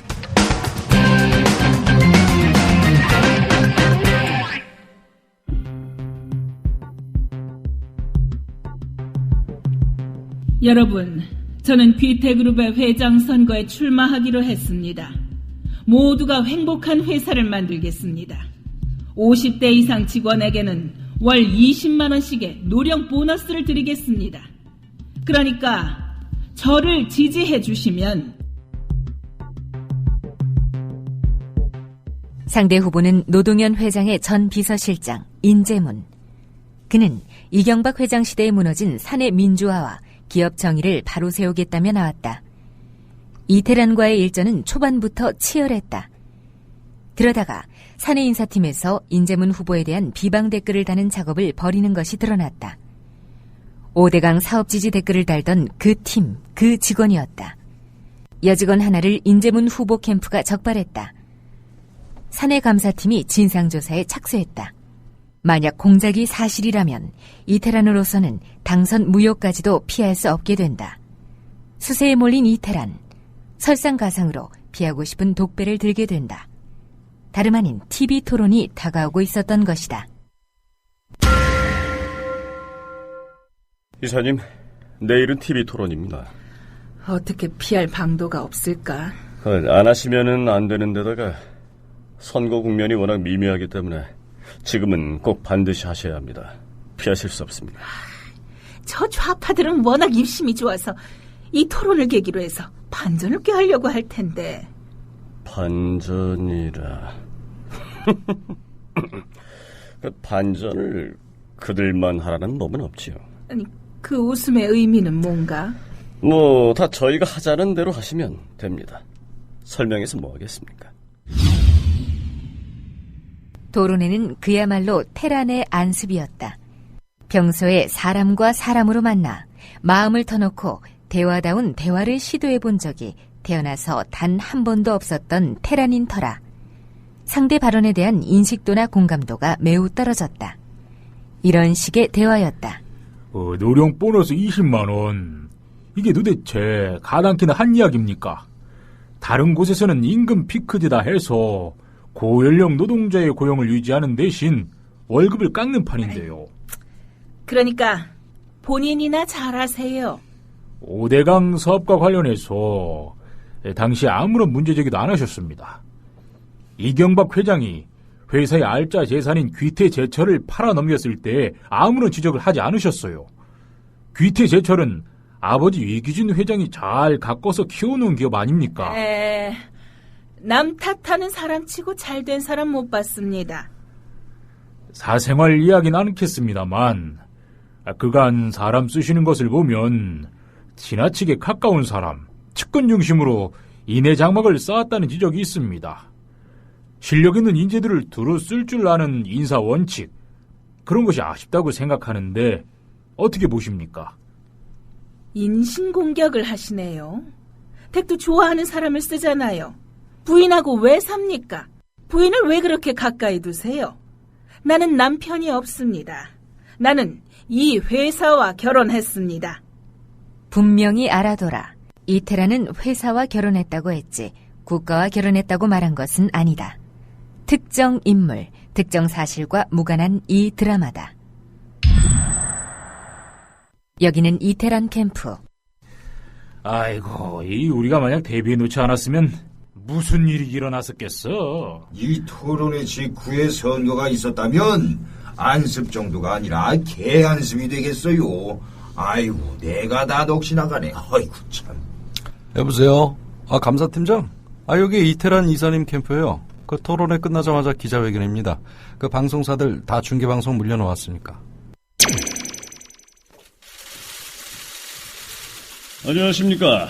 여러분, 저는 귀태그룹의 회장 선거에 출마하기로 했습니다. 모두가 행복한 회사를 만들겠습니다. 50대 이상 직원에게는 월 20만 원씩의 노령 보너스를 드리겠습니다. 그러니까 저를 지지해 주시면. 상대 후보는 노동현 회장의 전 비서실장 인재문. 그는 이경박 회장 시대에 무너진 사내 민주화와 기업 정의를 바로 세우겠다며 나왔다. 이태란과의 일전은 초반부터 치열했다. 그러다가 사내 인사팀에서 인재문 후보에 대한 비방 댓글을 다는 작업을 벌이는 것이 드러났다. 5대강 사업지지 댓글을 달던 그 팀, 그 직원이었다. 여직원 하나를 인재문 후보 캠프가 적발했다. 사내 감사팀이 진상조사에 착수했다. 만약 공작이 사실이라면 이태란으로서는 당선 무효까지도 피할 수 없게 된다. 수세에 몰린 이태란, 설상가상으로 피하고 싶은 독배를 들게 된다. 다름 아닌 TV 토론이 다가오고 있었던 것이다. 이사님, 내일은 TV 토론입니다. 어떻게 피할 방도가 없을까? 안 하시면은 안 되는 데다가 선거 국면이 워낙 미묘하기 때문에 지금은 꼭 반드시 하셔야 합니다. 피하실 수 없습니다. 저 좌파들은 워낙 입심이 좋아서 이 토론을 계기로 해서 반전을 꾀하려고 할 텐데. 반전이라. 그 반전을 그들만 하라는 법은 없지요. 아니, 그 웃음의 의미는 뭔가? 뭐 다 저희가 하자는 대로 하시면 됩니다. 설명해서 뭐 하겠습니까? 토론회는 그야말로 테란의 안습이었다. 평소에 사람과 사람으로 만나 마음을 터놓고 대화다운 대화를 시도해 본 적이 태어나서 단 한 번도 없었던 테란인 터라 상대 발언에 대한 인식도나 공감도가 매우 떨어졌다. 이런 식의 대화였다. 노령 보너스 20만 원. 이게 도대체 가당키나 한 이야기입니까? 다른 곳에서는 임금 피크제다 해서 고연령 노동자의 고용을 유지하는 대신 월급을 깎는 판인데요. 그러니까 본인이나 잘하세요. 5대강 사업과 관련해서 당시 아무런 문제제기도 안 하셨습니다. 이경박 회장이 회사의 알짜 재산인 귀태제철을 팔아넘겼을 때 아무런 지적을 하지 않으셨어요. 귀태제철은 아버지 위기준 회장이 잘 가꿔서 키워놓은 기업 아닙니까? 남 탓하는 사람치고 잘된 사람 못 봤습니다. 사생활 이야기는 않겠습니다만 그간 사람 쓰시는 것을 보면 지나치게 가까운 사람, 측근 중심으로 인해 장막을 쌓았다는 지적이 있습니다. 실력 있는 인재들을 두루 쓸 줄 아는 인사 원칙, 그런 것이 아쉽다고 생각하는데 어떻게 보십니까? 인신공격을 하시네요. 댁도 좋아하는 사람을 쓰잖아요. 부인하고 왜 삽니까? 부인을 왜 그렇게 가까이 두세요? 나는 남편이 없습니다. 나는 이 회사와 결혼했습니다. 분명히 알아둬라. 이태라는 회사와 결혼했다고 했지 국가와 결혼했다고 말한 것은 아니다. 특정 인물, 특정 사실과 무관한 이 드라마다. 여기는 이태란 캠프. 아이고, 우리가 만약 대비해 놓지 않았으면 무슨 일이 일어났었겠어. 이 토론회 직후에 선거가 있었다면 안습 정도가 아니라 개안습이 되겠어요. 아이고, 내가 다 넋이나가네. 아이고 참. 여보세요? 감사팀장? 여기 이태란 이사님 캠프예요. 그 토론회 끝나자마자 기자회견입니다. 그 방송사들 다 중계방송 물려놓았으니까. 안녕하십니까.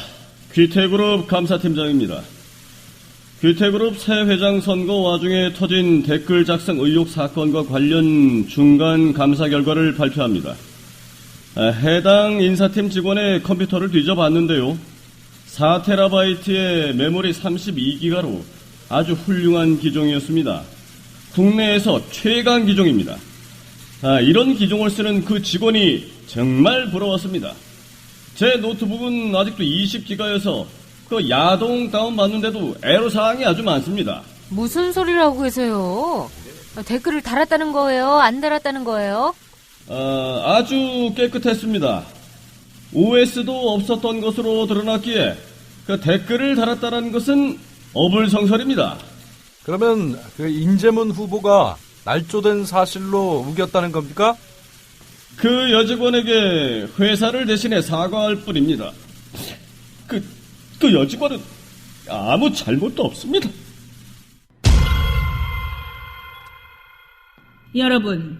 귀태그룹 감사팀장입니다. 귀태그룹 새 회장 선거 와중에 터진 댓글 작성 의혹 사건과 관련 중간 감사 결과를 발표합니다. 해당 인사팀 직원의 컴퓨터를 뒤져봤는데요. 4TB의 메모리 32기가로 아주 훌륭한 기종이었습니다. 국내에서 최강 기종입니다. 이런 기종을 쓰는 그 직원이 정말 부러웠습니다. 제 노트북은 아직도 20기가여서 그 야동 다운받는데도 애로사항이 아주 많습니다. 무슨 소리를 하고 계세요? 댓글을 달았다는 거예요? 안 달았다는 거예요? 아주 깨끗했습니다. OS도 없었던 것으로 드러났기에 그 댓글을 달았다는 것은 어불성설입니다. 그러면 그 인재문 후보가 날조된 사실로 우겼다는 겁니까? 그 여직원에게 회사를 대신해 사과할 뿐입니다. 그 여직원은 아무 잘못도 없습니다. 여러분,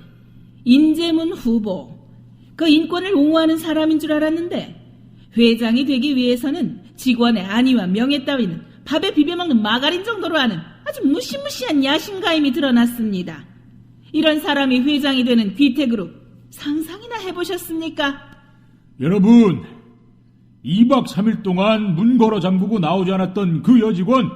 인재문 후보, 그 인권을 옹호하는 사람인 줄 알았는데 회장이 되기 위해서는 직원의 안위와 명예 따위는 밥에 비벼먹는 마가린 정도로 하는 아주 무시무시한 야심가임이 드러났습니다. 이런 사람이 회장이 되는 귀태그룹 상상이나 해보셨습니까? 여러분, 2박 3일 동안 문 걸어 잠그고 나오지 않았던 그 여직원,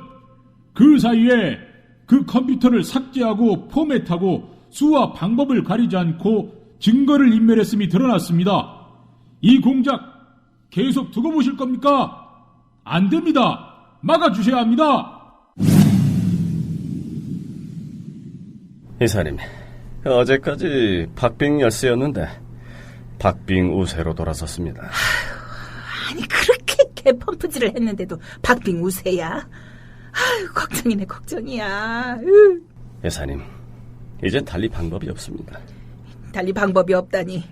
그 사이에 그 컴퓨터를 삭제하고 포맷하고 수와 방법을 가리지 않고 증거를 인멸했음이 드러났습니다. 이 공작 계속 두고 보실 겁니까? 안 됩니다. 막아주셔야 합니다. 이사님, 어제까지 박빙 열세였는데 박빙 우세로 돌아섰습니다. 아니, 그렇게 개펌프질을 했는데도 박빙 우세야? 아유, 걱정이네, 걱정이야. 이사님, 이제 달리 방법이 없습니다. 달리 방법이 없다니.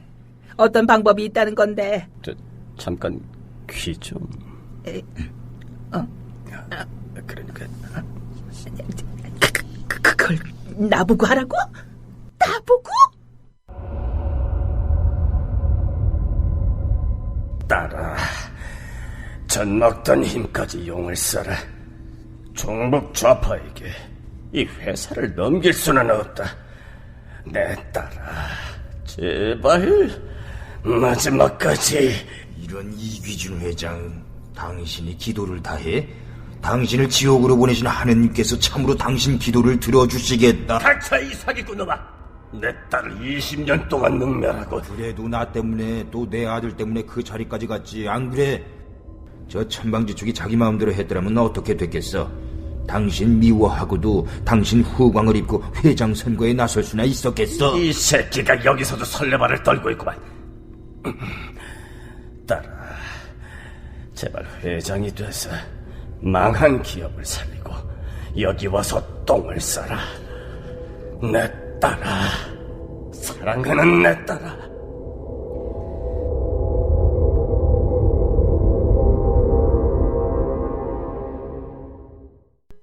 어떤 방법이 있다는 건데? 잠깐 귀 좀. 그러니까 그걸 나보고 하라고? 나보고? 딸아, 전 먹던 힘까지 용을 써라. 종북 좌파에게 이 회사를 넘길 수는 없다. 내 딸아, 제발 마지막까지. 이런 이귀준 회장, 당신이 기도를 다해? 당신을 지옥으로 보내신 하느님께서 참으로 당신 기도를 들어주시겠다. 닥쳐 이 사기꾼놈아. 내 딸을 20년 동안 능멸하고. 그래도 나 때문에 또 내 아들 때문에 그 자리까지 갔지, 안 그래? 저 천방지축이 자기 마음대로 했더라면 어떻게 됐겠어? 당신 미워하고도 당신 후광을 입고 회장 선거에 나설 수나 있었겠어? 이 새끼가 여기서도 설레발을 떨고 있구만. 딸아, 제발 회장이 돼서 망한 기업을 살리고 여기 와서 똥을 싸라. 내 딸아, 사랑하는 내 딸아.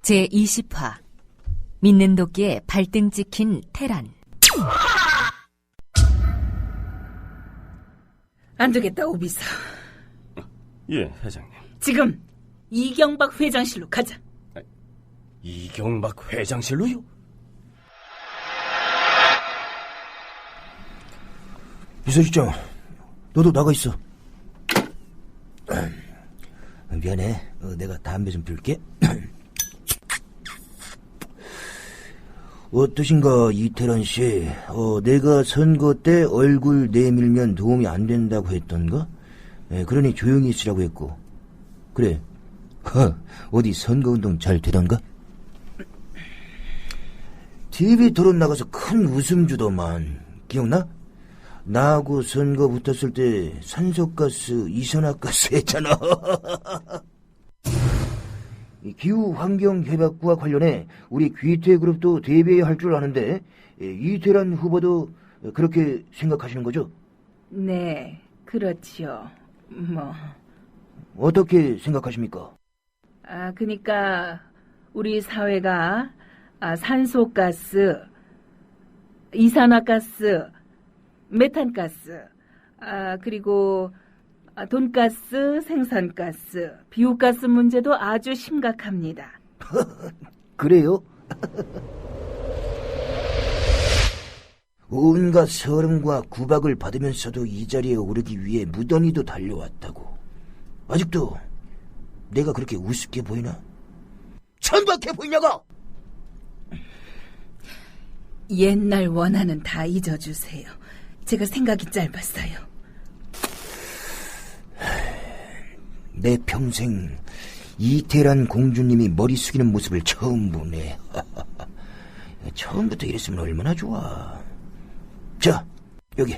제20화 믿는 도끼에 발등 찍힌 테란. 안 되겠다, 오비서. 예, 회장님. 지금 이경박 회장실로 가자. 이경박 회장실로요? 비서실장, 너도 나가 있어. 미안해. 내가 담배 좀 피울게. 어떠신가, 이태란 씨? 내가 선거 때 얼굴 내밀면 도움이 안 된다고 했던가? 그러니 조용히 있으라고 했고. 그래. 어디 선거운동 잘 되던가? TV 토론 나가서 큰 웃음 주더만. 기억나? 나하고 선거 붙었을 때 산소가스, 이산화가스 했잖아. 기후환경협약과 관련해 우리 귀태그룹도 대비해야 할 줄 아는데 이태란 후보도 그렇게 생각하시는 거죠? 네, 그렇지요. 어떻게 생각하십니까? 그러니까 우리 사회가 산소가스, 이산화가스, 메탄가스, 그리고 돈가스, 생산가스, 비오가스 문제도 아주 심각합니다. 그래요? 온갖 서름과 구박을 받으면서도 이 자리에 오르기 위해 무던히도 달려왔다고. 아직도 내가 그렇게 우습게 보이나? 천박해 보이냐고! 옛날 원한은 다 잊어주세요. 제가 생각이 짧았어요. 내 평생 이태란 공주님이 머리 숙이는 모습을 처음 보네. 처음부터 이랬으면 얼마나 좋아. 자, 여기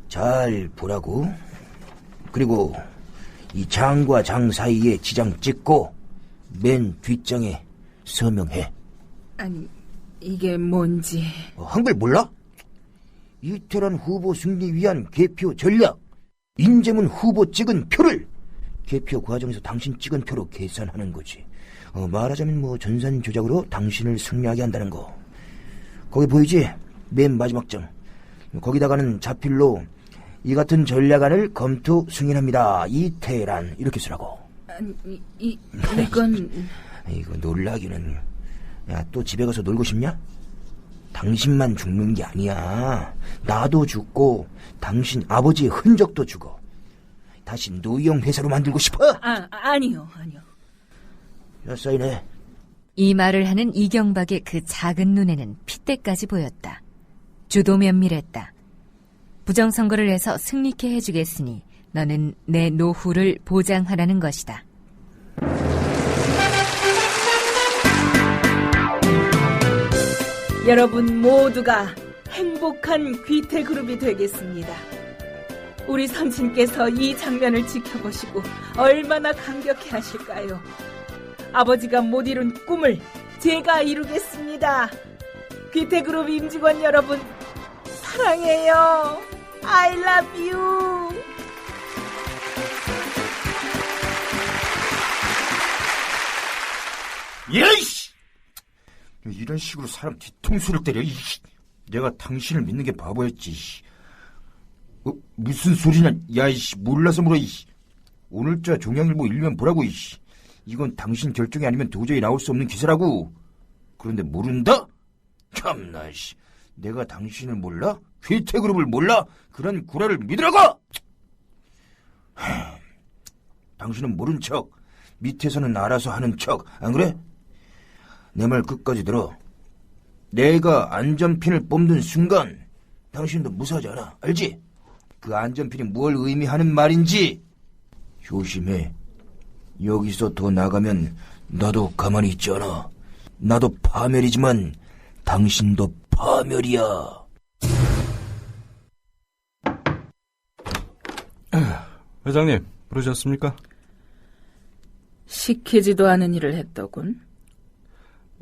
잘 보라고. 그리고 이 장과 장 사이에 지장 찍고 맨 뒷장에 서명해. 아니, 이게 뭔지. 한글 몰라? 이태란 후보 승리 위한 개표 전략. 인재문 후보 찍은 표를 개표 과정에서 당신 찍은 표로 계산하는 거지. 말하자면 전산 조작으로 당신을 승리하게 한다는 거. 거기 보이지? 맨 마지막 장. 거기다가는 자필로 이 같은 전략안을 검토 승인합니다. 이태란 이렇게 쓰라고. 아니, 이건... 이거 놀라기는. 야, 또 집에 가서 놀고 싶냐? 당신만 죽는 게 아니야. 나도 죽고 당신 아버지의 흔적도 죽어. 다시 노형 회사로 만들고 싶어? 아니요. 야, 사인해. 이 말을 하는 이경박의 그 작은 눈에는 핏대까지 보였다. 주도 면밀했다. 부정선거를 해서 승리케 해주겠으니 너는 내 노후를 보장하라는 것이다. 여러분 모두가 행복한 귀태그룹이 되겠습니다. 우리 선친께서 이 장면을 지켜보시고 얼마나 감격해 하실까요? 아버지가 못 이룬 꿈을 제가 이루겠습니다. 귀태그룹 임직원 여러분, 사랑해요. I love you. 예이씨! 이런 식으로 사람 뒤통수를 때려. 내가 당신을 믿는 게 바보였지. 무슨 소리냐? 야이씨, 몰라서 물어. 오늘자 종양일보 일면 보라고. 이건 당신 결정이 아니면 도저히 나올 수 없는 기사라고. 그런데 모른다? 참나. 내가 당신을 몰라? 귀태그룹을 몰라? 그런 구라를 믿으라고! 당신은 모른 척, 밑에서는 알아서 하는 척, 안 그래? 내 말 끝까지 들어. 내가 안전핀을 뽑는 순간 당신도 무사하지 않아. 알지? 그 안전핀이 뭘 의미하는 말인지 조심해. 여기서 더 나가면 나도 가만히 있지 않아. 나도 파멸이지만 당신도 파멸이야. 회장님, 부르셨습니까? 시키지도 않은 일을 했더군.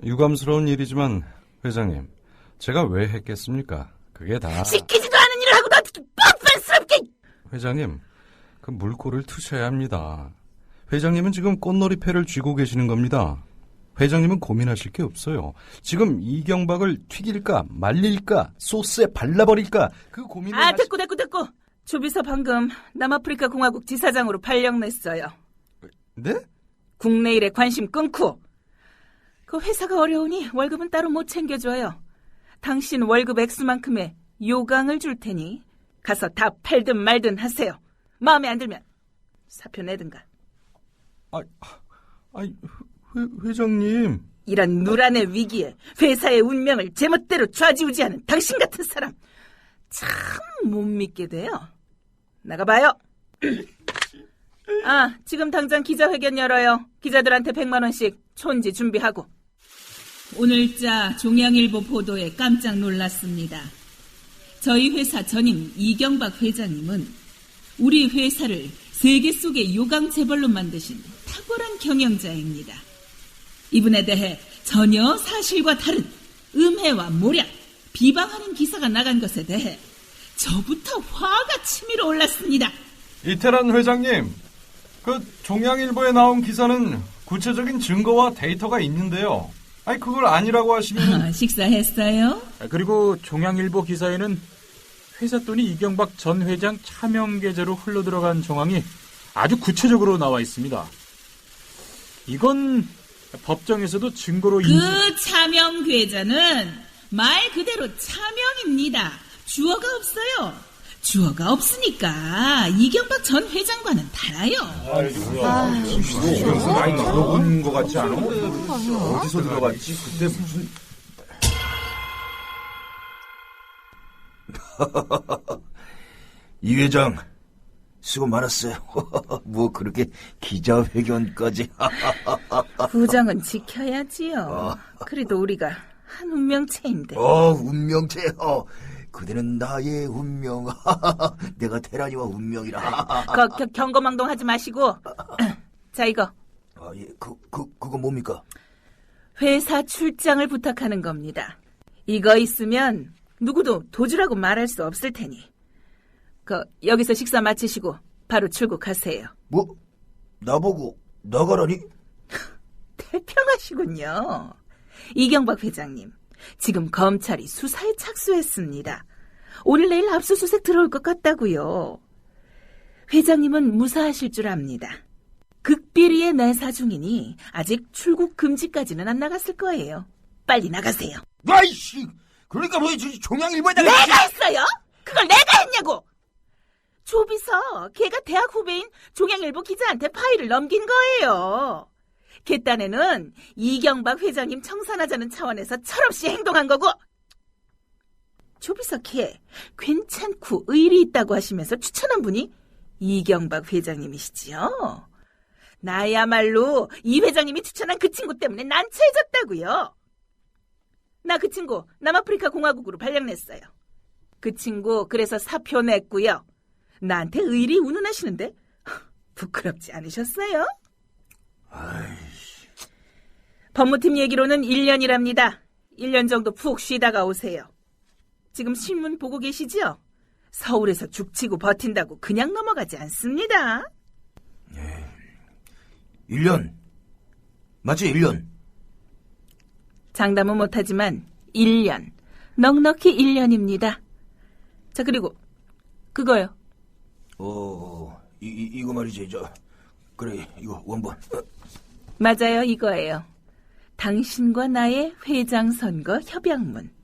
유감스러운 일이지만 회장님, 제가 왜 했겠습니까? 그게 다 시키지도 않은 일을 하고 어떻게 뻔뻔스럽게. 회장님, 그 물꼬를 트셔야 합니다. 회장님은 지금 꽃놀이패를 쥐고 계시는 겁니다. 회장님은 고민하실 게 없어요. 지금 이경박을 튀길까 말릴까 소스에 발라버릴까 그 고민을 됐고. 조비서 방금 남아프리카 공화국 지사장으로 발령 냈어요. 네? 국내 일에 관심 끊고. 그 회사가 어려우니 월급은 따로 못 챙겨줘요. 당신 월급 액수만큼의 요강을 줄 테니 가서 다 팔든 말든 하세요. 마음에 안 들면 사표 내든가. 회장님. 이런 누란의 위기에 회사의 운명을 제멋대로 좌지우지하는 당신 같은 사람 참 못 믿게 돼요. 나가봐요. 지금 당장 기자회견 열어요. 기자들한테 100만 원씩 촌지 준비하고. 오늘자 종양일보 보도에 깜짝 놀랐습니다. 저희 회사 전임 이경박 회장님은 우리 회사를 세계 속의 요강 재벌로 만드신 탁월한 경영자입니다. 이분에 대해 전혀 사실과 다른 음해와 모략, 비방하는 기사가 나간 것에 대해 저부터 화가 치밀어 올랐습니다. 이태란 회장님, 그 종양일보에 나온 기사는 구체적인 증거와 데이터가 있는데요. 그걸 아니라고 하시면... 식사했어요? 그리고 종양일보 기사에는 회사 돈이 이경박 전 회장 차명 계좌로 흘러들어간 정황이 아주 구체적으로 나와 있습니다. 이건 법정에서도 증거로 그 차명 계좌는 말 그대로 차명입니다. 주어가 없어요. 주어가 없으니까 이경박 전 회장과는 달라요. 이거 많이 들어본 것 같지 않아? 어디서 들어봤지? 그때 무슨... 이 회장 수고 많았어요. 뭐 그렇게 기자회견까지. 부장은 지켜야지요. 그래도 우리가 한 운명체인데. 운명체. 그대는 나의 운명. 내가 테란이와 운명이라. 경거망동 하지 마시고. 자, 이거. 그거 뭡니까? 회사 출장을 부탁하는 겁니다. 이거 있으면 누구도 도주라고 말할 수 없을 테니. 여기서 식사 마치시고 바로 출국하세요. 뭐? 나보고 나가라니? 태평하시군요. 이경박 회장님, 지금 검찰이 수사에 착수했습니다. 오늘 내일 압수수색 들어올 것 같다고요. 회장님은 무사하실 줄 압니다. 극비리의 내사 중이니 아직 출국 금지까지는 안 나갔을 거예요. 빨리 나가세요. 아이씨! 그러니까 왜 종양일보에다가... 내가 했어요? 그걸 내가 했냐고! 조비서, 걔가 대학 후배인 종양일보 기자한테 파일을 넘긴 거예요. 걔 딴에는 이경박 회장님 청산하자는 차원에서 철없이 행동한 거고, 조비서 걔 괜찮고 의리 있다고 하시면서 추천한 분이 이경박 회장님이시지요. 나야말로 이 회장님이 추천한 그 친구 때문에 난처해졌다고요. 나 그 친구 남아프리카 공화국으로 발령냈어요. 그 친구 그래서 사표 냈고요. 나한테 의리 운운하시는데 부끄럽지 않으셨어요? 법무팀 얘기로는 1년이랍니다. 1년 정도 푹 쉬다가 오세요. 지금 신문 보고 계시죠? 서울에서 죽치고 버틴다고 그냥 넘어가지 않습니다. 1년. 맞지, 1년. 장담은 못하지만 1년. 넉넉히 1년입니다. 자, 그리고 그거요. 이거 말이지. 그래, 이거 원본. 맞아요, 이거예요. 당신과 나의 회장 선거 협약문.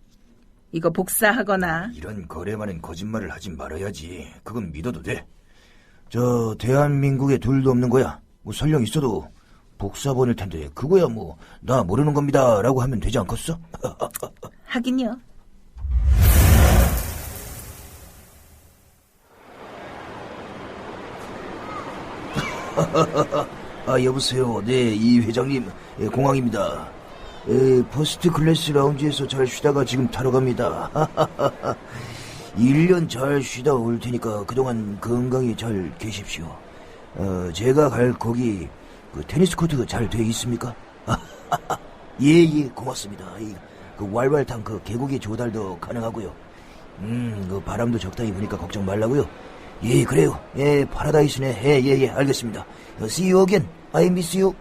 이거 복사하거나. 이런 거래만은 거짓말을 하지 말아야지. 그건 믿어도 돼. 대한민국에 둘도 없는 거야. 뭐 설령 있어도 복사본일 텐데 그거야 뭐 나 모르는 겁니다 라고 하면 되지 않겠어? 하긴요. 여보세요. 네, 이 회장님. 공항입니다. 퍼스트 클래스 라운지에서 잘 쉬다가 지금 타러 갑니다. 1년 잘 쉬다 올 테니까 그동안 건강히 잘 계십시오. 제가 갈 거기 테니스 코트가 잘 돼 있습니까? 예, 고맙습니다. 그 왈왈탕 계곡의 조달도 가능하고요. 그 바람도 적당히 부니까 걱정 말라고요. 예, 그래요. 예, 파라다이스네. 예, 알겠습니다. See you again. I miss you.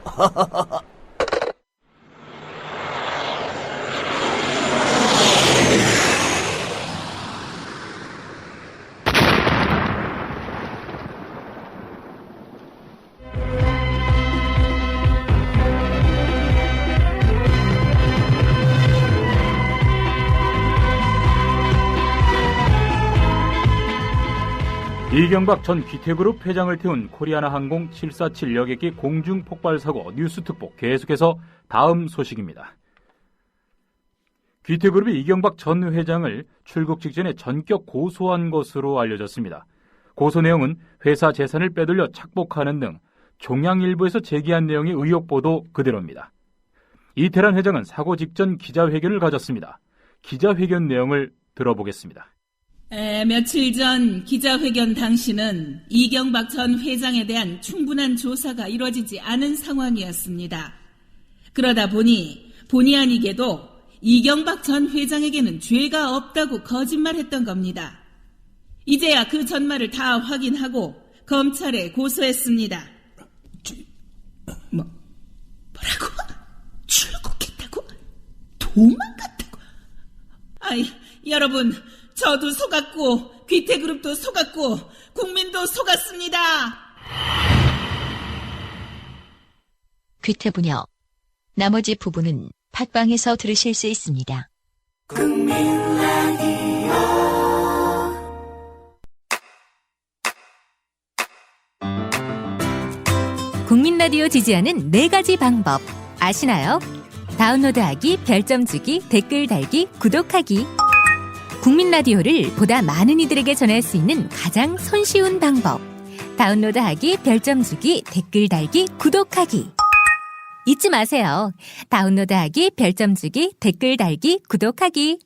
이경박 전 귀태그룹 회장을 태운 코리아나항공 747 여객기 공중폭발사고 뉴스특보 계속해서 다음 소식입니다. 귀태그룹이 이경박 전 회장을 출국 직전에 전격 고소한 것으로 알려졌습니다. 고소 내용은 회사 재산을 빼돌려 착복하는 등 종양일보에서 제기한 내용의 의혹 보도 그대로입니다. 이태란 회장은 사고 직전 기자회견을 가졌습니다. 기자회견 내용을 들어보겠습니다. 며칠 전 기자회견 당시는 이경박 전 회장에 대한 충분한 조사가 이루어지지 않은 상황이었습니다. 그러다 보니 본의 아니게도 이경박 전 회장에게는 죄가 없다고 거짓말했던 겁니다. 이제야 그 전말을 다 확인하고 검찰에 고소했습니다. 뭐라고? 출국했다고? 도망갔다고? 여러분, 저도 속았고 귀태그룹도 속았고 국민도 속았습니다. 귀태부녀. 나머지 부분은 팟빵에서 들으실 수 있습니다. 국민 라디오 지지하는 4가지 방법 아시나요? 다운로드하기, 별점 주기, 댓글 달기, 구독하기. 국민 라디오를 보다 많은 이들에게 전할 수 있는 가장 손쉬운 방법. 다운로드하기, 별점 주기, 댓글 달기, 구독하기. 잊지 마세요. 다운로드하기, 별점 주기, 댓글 달기, 구독하기.